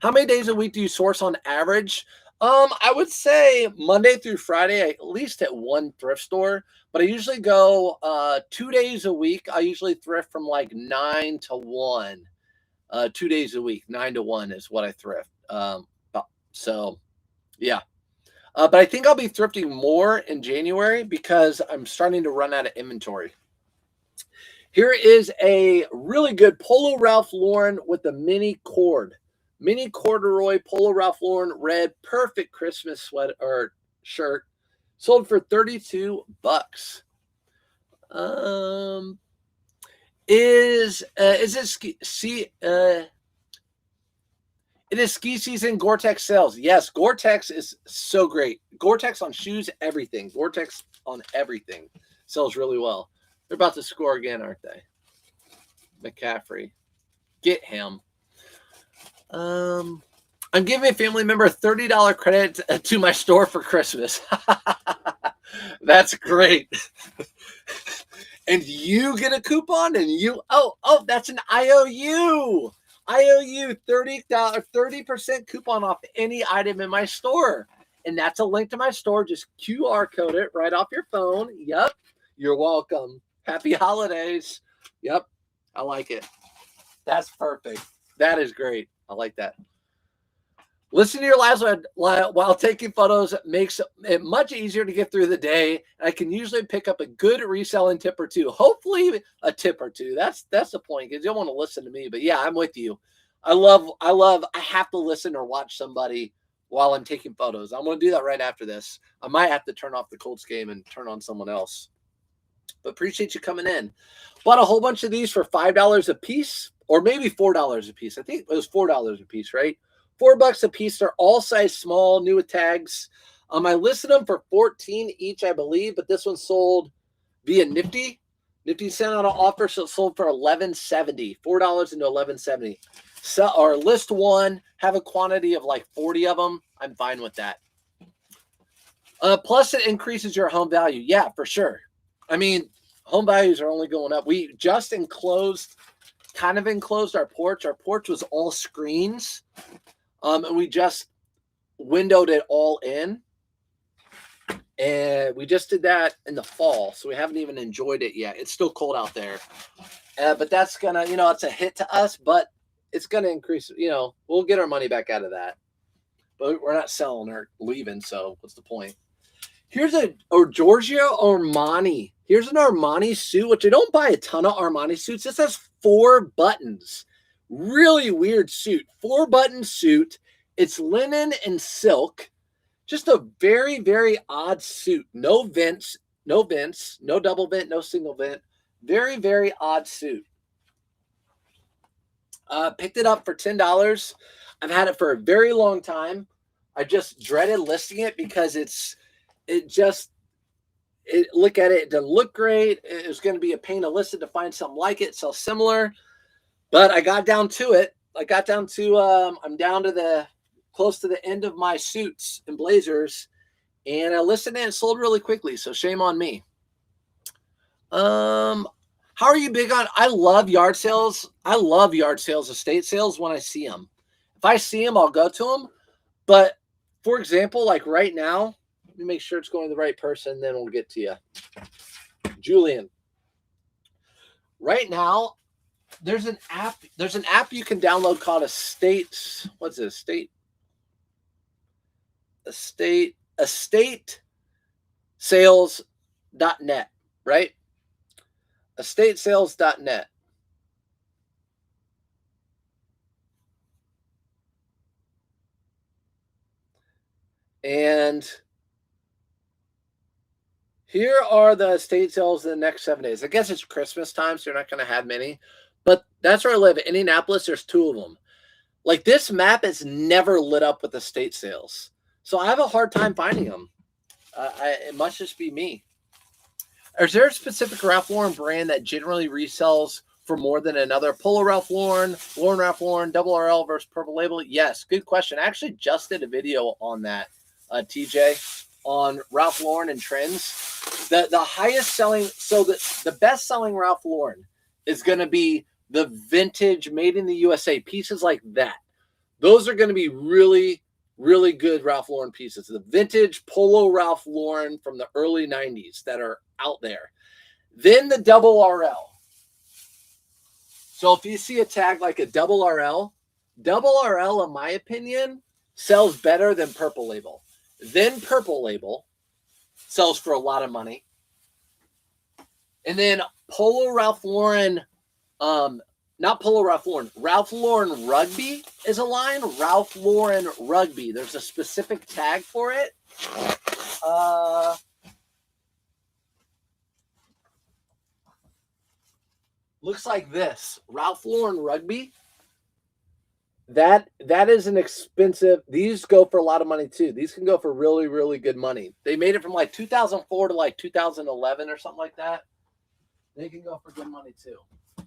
How many days a week do you source on average? I would say Monday through Friday, at least at one thrift store. But I usually go 2 days a week. I usually thrift from like 9 to 1. 2 days a week, 9 to 1 is what I thrift. So, yeah. But I think I'll be thrifting more in January because I'm starting to run out of inventory. Here is a really good Polo Ralph Lauren with a mini cord. Mini corduroy Polo Ralph Lauren red, perfect Christmas sweater or shirt. Sold for $32. Is it it is ski season Gore-Tex sales. Yes, Gore-Tex is so great. Gore-Tex on shoes, everything. Gore-Tex on everything sells really well. They're about to score again, aren't they? McCaffrey. Get him. I'm giving a family member a $30 credit to my store for Christmas. That's great. And you get a coupon and you, that's an IOU. IOU, $30, 30% coupon off any item in my store. And that's a link to my store. Just QR code it right off your phone. Yep. You're welcome. Happy holidays. Yep. I like it. That's perfect. That is great. I like that. Listen to your lives while taking photos makes it much easier to get through the day. I can usually pick up a good reselling tip or two. Hopefully a tip or two. That's the point, because you don't want to listen to me. But yeah, I'm with you. I have to listen or watch somebody while I'm taking photos. I'm going to do that right after this. I might have to turn off the Colts game and turn on someone else. But appreciate you coming in. Bought a whole bunch of these for $5 a piece, or maybe $4 a piece. I think it was $4 a piece, right? $4 a piece. They're all size small, new with tags. I listed them for $14 each, I believe, but this one sold via Nifty. Nifty sent out an offer, so it sold for $11.70. $4 into $11.70. So, or list one, have a quantity of like 40 of them. I'm fine with that. Plus, it increases your home value. Yeah, for sure. I mean, home values are only going up. We just enclosed our porch. Our porch was all screens. And we just windowed it all in. And we just did that in the fall. So we haven't even enjoyed it yet. It's still cold out there. But that's going to, it's a hit to us, but it's going to increase, we'll get our money back out of that. But we're not selling or leaving. So what's the point? Here's Giorgio Armani. Here's an Armani suit, which I don't buy a ton of Armani suits. This has 4 buttons. Really weird suit. 4-button suit. It's linen and silk. Just a very, very odd suit. No vents, no double vent, no single vent. Very, very odd suit. Picked it up for $10. I've had it for a very long time. I just dreaded listing it because look at it. It doesn't look great. It was going to be a pain to list it to find something like it, so similar. But I got down to it. I'm down to close to the end of my suits and blazers, and I listed it and sold really quickly. So shame on me. How are you big on? I love yard sales. I love yard sales, estate sales when I see them. If I see them, I'll go to them. But for example, like right now, let me make sure it's going to the right person. Then we'll get to you, Julian. Right now, there's an app you can download called estatesales.net. right? Estatesales.net. And here are the estate sales in the next 7 days. I guess it's Christmas time, so you're not going to have many. But that's where I live. In Indianapolis, there's 2 of them. Like, this map is never lit up with estate sales. So I have a hard time finding them. It must just be me. Is there a specific Ralph Lauren brand that generally resells for more than another? Polo Ralph Lauren Ralph Lauren, Double RL versus Purple Label? Yes, good question. I actually just did a video on that, TJ, on Ralph Lauren and trends. The highest selling, so the best selling Ralph Lauren is going to be the vintage made in the USA pieces like that. Those are going to be really, really good Ralph Lauren pieces. The vintage Polo Ralph Lauren from the early 90s that are out there. Then the Double RL. So if you see a tag like a Double RL, in my opinion, sells better than Purple Label. Then Purple Label sells for a lot of money. And then Polo Ralph Lauren, not Polo Ralph Lauren, Ralph Lauren Rugby is a line. Ralph Lauren Rugby. There's a specific tag for it. Looks like this. Ralph Lauren Rugby. That is an expensive. These go for a lot of money too. These can go for really, really good money. They made it from like 2004 to like 2011 or something like that. They can go for good money too.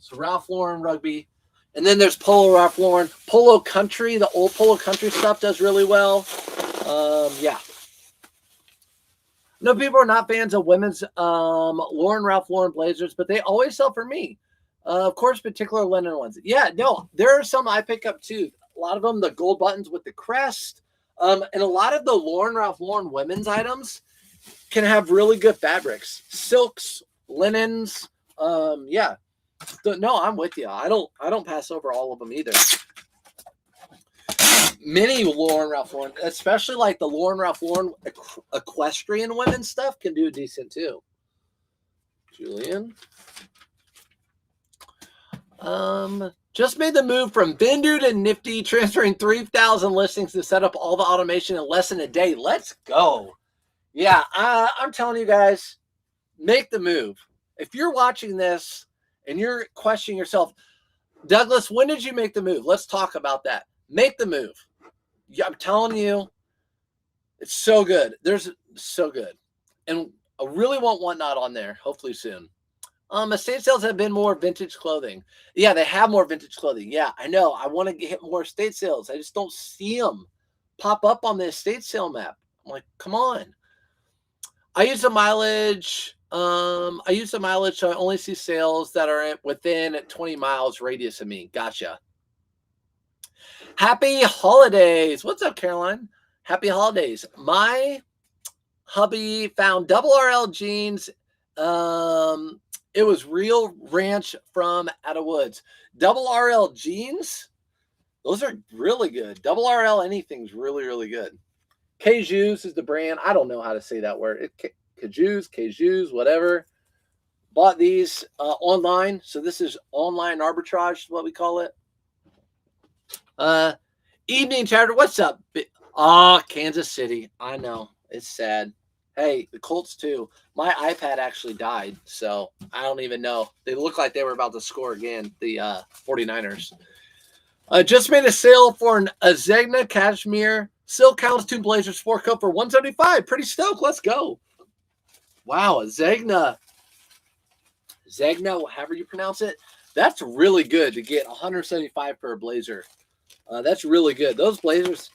So Ralph Lauren Rugby. And then there's Polo Ralph Lauren. Polo Country, the old Polo Country stuff does really well. Yeah. No, people are not fans of women's Ralph Lauren blazers, but they always sell for me. Of course, particular linen ones. Yeah, no, there are some I pick up too. A lot of them, the gold buttons with the crest. And a lot of the Ralph Lauren women's items can have really good fabrics. Silks, linens. Yeah. No, I'm with you. I don't pass over all of them either. Many Ralph Lauren, especially like the Ralph Lauren equestrian women's stuff, can do decent too. Julian. Just made the move from Bindu to Nifty, transferring 3,000 listings to set up all the automation in less than a day. Let's go. Yeah, I'm telling you guys, make the move. If you're watching this and you're questioning yourself, Douglas, when did you make the move? Let's talk about that. Make the move. Yeah, I'm telling you, it's so good. There's so good. And I really want Whatnot on there, hopefully soon. Estate sales have been more vintage clothing. Yeah, they have more vintage clothing. Yeah, I know. I want to get more estate sales. I just don't see them pop up on the estate sale map. I'm like, come on. I use the mileage. So I only see sales that are within 20 miles radius of me. Gotcha. Happy holidays. What's up, Caroline? Happy holidays. My hubby found Double RL jeans. It was Real Ranch from Out of Woods. Double RL jeans, those are really good. Double RL anything's really, really good. Kajus is the brand. I don't know how to say that word. Kajus, whatever. Bought these online. So this is online arbitrage is what we call it. Evening chatter. What's up? Kansas City. I know. It's sad. Hey, the Colts too. My iPad actually died, so I don't even know. They look like they were about to score again, the 49ers. Just made a sale for an Azegna Cashmere Silk Houndstooth Blazer Sport Coat for $175. Pretty stoked. Let's go. Wow, Azegna, however you pronounce it. That's really good to get $175 for a blazer. That's really good. Those blazers,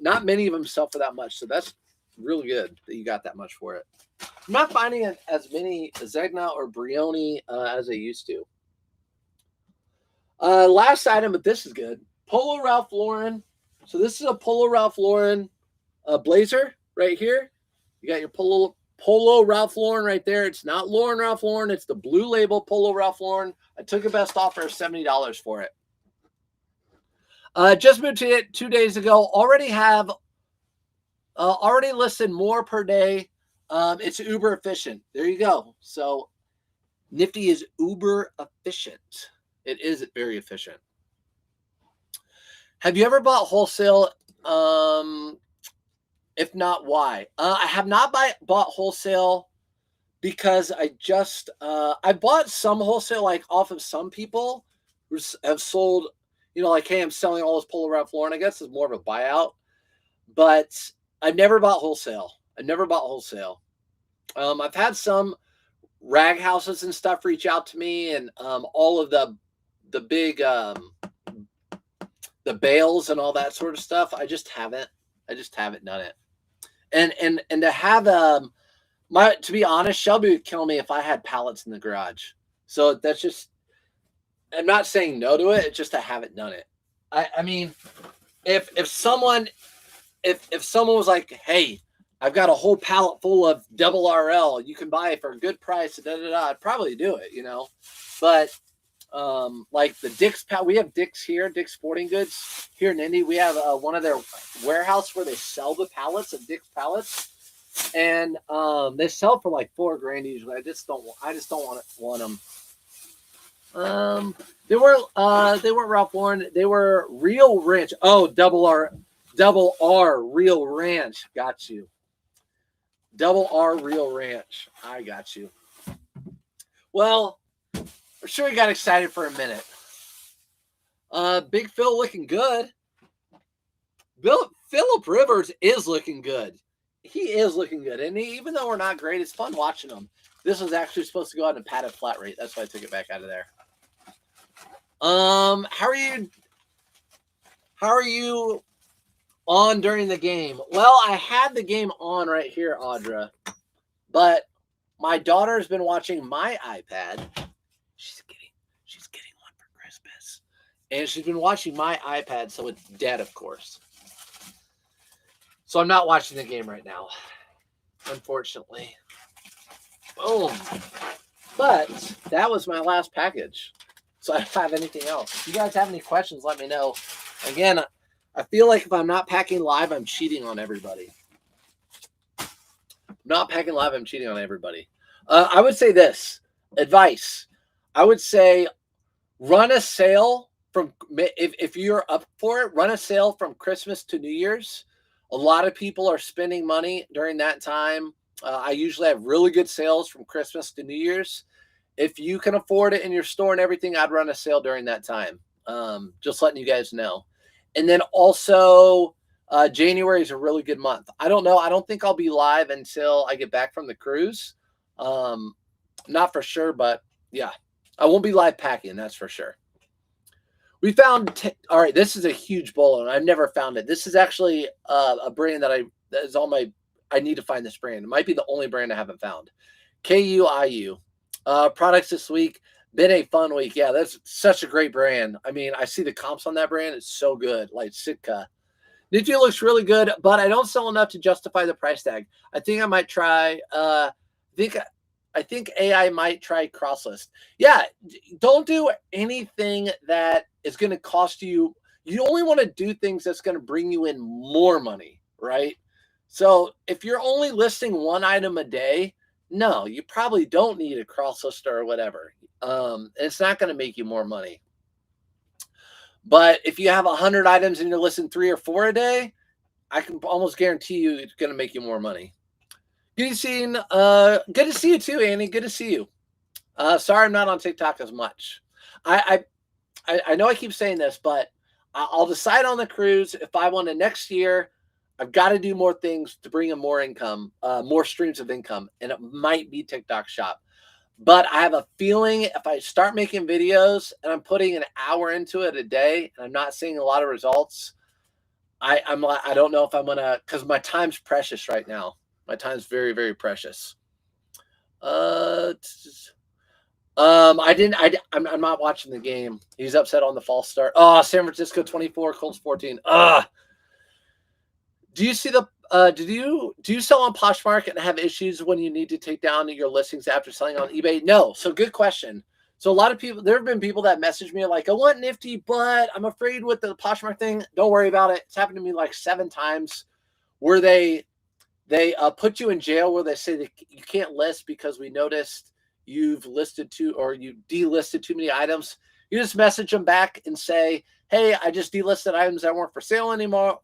not many of them sell for that much, so that's really good that you got that much for it. I'm not finding as many Zegna or Brioni as I used to. Last item, but this is good. Polo Ralph Lauren. So this is a Polo Ralph Lauren blazer right here. You got your Polo Ralph Lauren right there. It's not Ralph Lauren. It's the blue label Polo Ralph Lauren. I took a best offer of $70 for it. Just moved to it 2 days ago. Already listed more per day It's uber efficient. There you go. So Nifty is uber efficient. It is very efficient. Have you ever bought wholesale? If not, why? I have not bought wholesale because I bought some wholesale like off of some people who have sold, like, hey, I'm selling all this Polo Ralph Lauren. I guess it's more of a buyout, but I've never bought wholesale. I've had some rag houses and stuff reach out to me, and all of the big the bales and all that sort of stuff. I just haven't done it. And to have to be honest, Shelby would kill me if I had pallets in the garage. So that's just, I'm not saying no to it. It's just I haven't done it. I mean, if someone was like, hey, I've got a whole pallet full of double RL, you can buy it for a good price, I'd probably do it, But like the Dick's we have Dick's here, Dick's Sporting Goods here in Indy. We have one of their warehouse where they sell the pallets of Dick's pallets, and they sell for like $4,000 usually. I just don't want them. They weren't Ralph Lauren. They were Real Ranch. Oh, double R Real Ranch. Got you. Double R Real Ranch. I got you. Well, I'm sure you got excited for a minute. Big Phil looking good. Phillip Rivers is looking good. He is looking good. And even though we're not great, it's fun watching him. This was actually supposed to go out in a padded flat rate. That's why I took it back out of there. How are you on during the game? Well, I had the game on right here, Audra. But my daughter's been watching my iPad. She's getting one for Christmas. And she's been watching my iPad, so it's dead, of course. So I'm not watching the game right now, unfortunately. Boom. But that was my last package. So I don't have anything else. If you guys have any questions, let me know. Again, I feel like if I'm not packing live, I'm cheating on everybody. I would say this. Advice. I would say run a sale from, if you're up for it, run a sale from Christmas to New Year's. A lot of people are spending money during that time. I usually have really good sales from Christmas to New Year's. If you can afford it in your store and everything, I'd run a sale during that time. Just letting you guys know. And then also, January is a really good month. I don't know. I don't think I'll be live until I get back from the cruise. Not for sure, but yeah, I won't be live packing. That's for sure. We found, all right, this is a huge bowl, and I've never found it. This is actually a brand that is on my, I need to find this brand. It might be the only brand I haven't found. KUIU. Products this week. Been a fun week. Yeah, that's such a great brand. I mean, I see the comps on that brand. It's so good. Like Sitka. Nifty looks really good, but I don't sell enough to justify the price tag. I think I might try, I think AI might try crosslist. Yeah, don't do anything that is going to cost you. You only want to do things that's going to bring you in more money, right? So if you're only listing one item a day, no, you probably don't need a crosslist or whatever. It's not going to make you more money. But if you have 100 items and you're listing 3 or 4 a day, I can almost guarantee you it's going to make you more money. Good to see you too, Annie. Good to see you. Sorry I'm not on TikTok as much. I know I keep saying this, but I'll decide on the cruise. If I want to next year, I've got to do more things to bring in more income, more streams of income, and it might be TikTok Shop. But I have a feeling if I start making videos and I'm putting an hour into it a day and I'm not seeing a lot of results, I don't know if I'm gonna, because my time's precious right now. My time's very, very precious. I'm not watching the game. He's upset on the false start. Oh, San Francisco 24, Colts 14. Do you see the do you sell on Poshmark and have issues when you need to take down your listings after selling on eBay? No. So good question. So a lot of people, there have been people that message me like, I want Nifty, but I'm afraid with the Poshmark thing. Don't worry about it. It's happened to me like 7 times where they they put you in jail where they say that you can't list because we noticed you've listed you delisted too many items. You just message them back and say, hey, I just delisted items that weren't for sale anymore.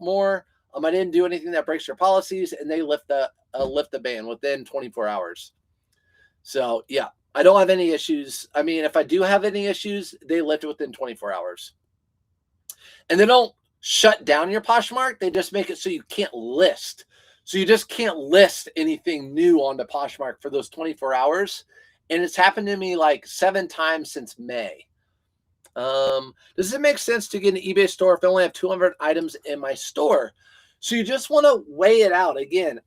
I didn't do anything that breaks your policies, and they lift the ban within 24 hours. So yeah, I don't have any issues. I mean, if I do have any issues, they lift it within 24 hours. And they don't shut down your Poshmark. They just make it so you can't list. So you just can't list anything new on the Poshmark for those 24 hours. And it's happened to me like 7 times since May. Does it make sense to get an eBay store if I only have 200 items in my store? So you just want to weigh it out. Again,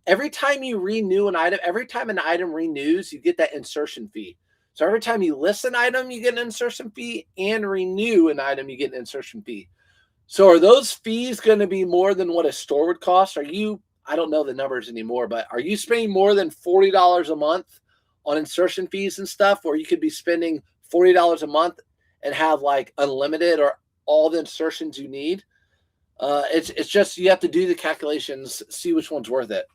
every time you renew an item, every time an item renews, you get that insertion fee. So every time you list an item, you get an insertion fee, and renew an item, you get an insertion fee. So are those fees going to be more than what a store would cost? I don't know the numbers anymore, but are you spending more than $40 a month on insertion fees and stuff, where you could be spending $40 a month and have like unlimited or all the insertions you need? It's just, you have to do the calculations, see which one's worth it.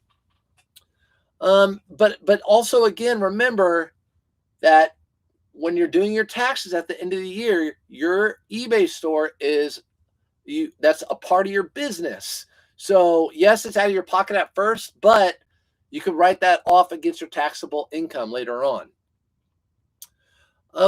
But also, again, remember that when you're doing your taxes at the end of the year, your eBay store that's a part of your business. So yes, it's out of your pocket at first, but you can write that off against your taxable income later on.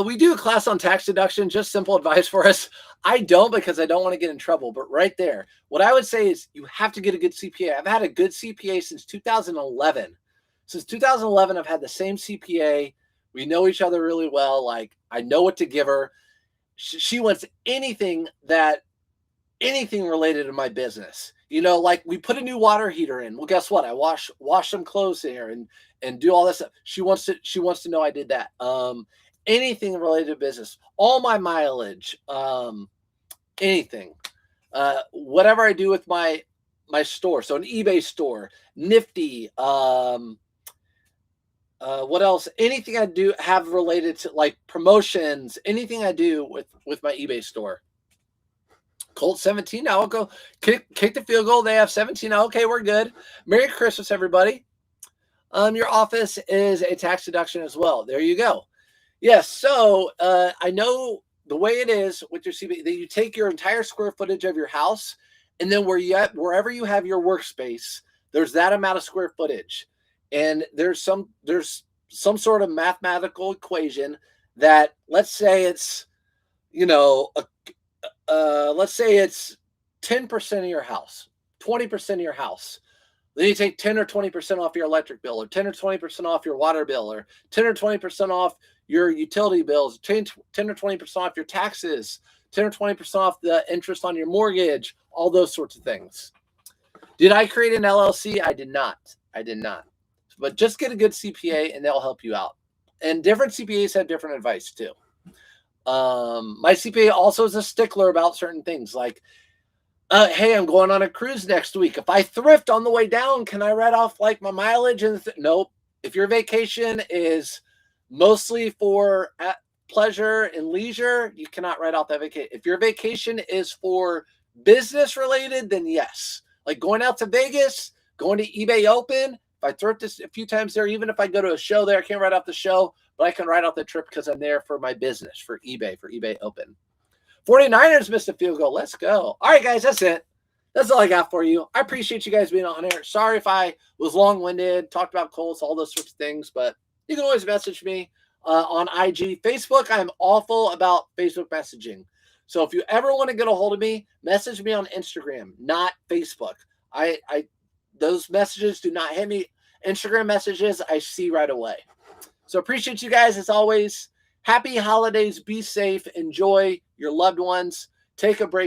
We do a class on tax deduction, just simple advice for us. I don't, because I don't want to get in trouble, but right there, what I would say is you have to get a good CPA. I've had a good CPA since 2011. Since 2011, I've had the same CPA. We know each other really well. Like, I know what to give her. She wants anything related to my business. You know, like we put a new water heater in. Well, guess what? I wash some clothes here and do all this stuff. She wants to know I did that. Anything related to business, all my mileage, anything, whatever I do with my store. So an eBay store, Nifty, what else? Anything I do have related to like promotions, anything I do with my eBay store. Colts 17 now. I'll go kick the field goal. They have 17 now. Okay, we're good. Merry Christmas, everybody. Your office is a tax deduction as well. There you go. Yes, so I know the way it is with your CPA, that you take your entire square footage of your house, and then wherever you have your workspace, there's that amount of square footage. And there's some sort of mathematical equation that, let's say it's, let's say it's 10% of your house, 20% of your house. Then you take 10 or 20% off your electric bill, or 10 or 20% off your water bill, or 10 or 20% off your utility bills, 10 or 20% off your taxes, 10 or 20% off the interest on your mortgage, all those sorts of things. Did I create an LLC? I did not. But just get a good CPA and they'll help you out. And different CPAs have different advice too. My CPA also is a stickler about certain things, like, hey, I'm going on a cruise next week. If I thrift on the way down, can I write off like my mileage? And nope. If your vacation is mostly for pleasure and leisure, you cannot write off that vacation. If your vacation is for business related, then yes. Like going out to Vegas, going to eBay Open. If I thrift this a few times there, even if I go to a show there, I can't write off the show, but I can write off the trip because I'm there for my business, for eBay Open. 49ers missed a field goal. Let's go. All right, guys, that's it. That's all I got for you. I appreciate you guys being on here. Sorry if I was long-winded, talked about Colts, all those sorts of things, but you can always message me on IG. Facebook, I'm awful about Facebook messaging. So if you ever want to get a hold of me, message me on Instagram, not Facebook. Those messages do not hit me. Instagram messages, I see right away. So appreciate you guys as always. Happy holidays. Be safe. Enjoy your loved ones. Take a break.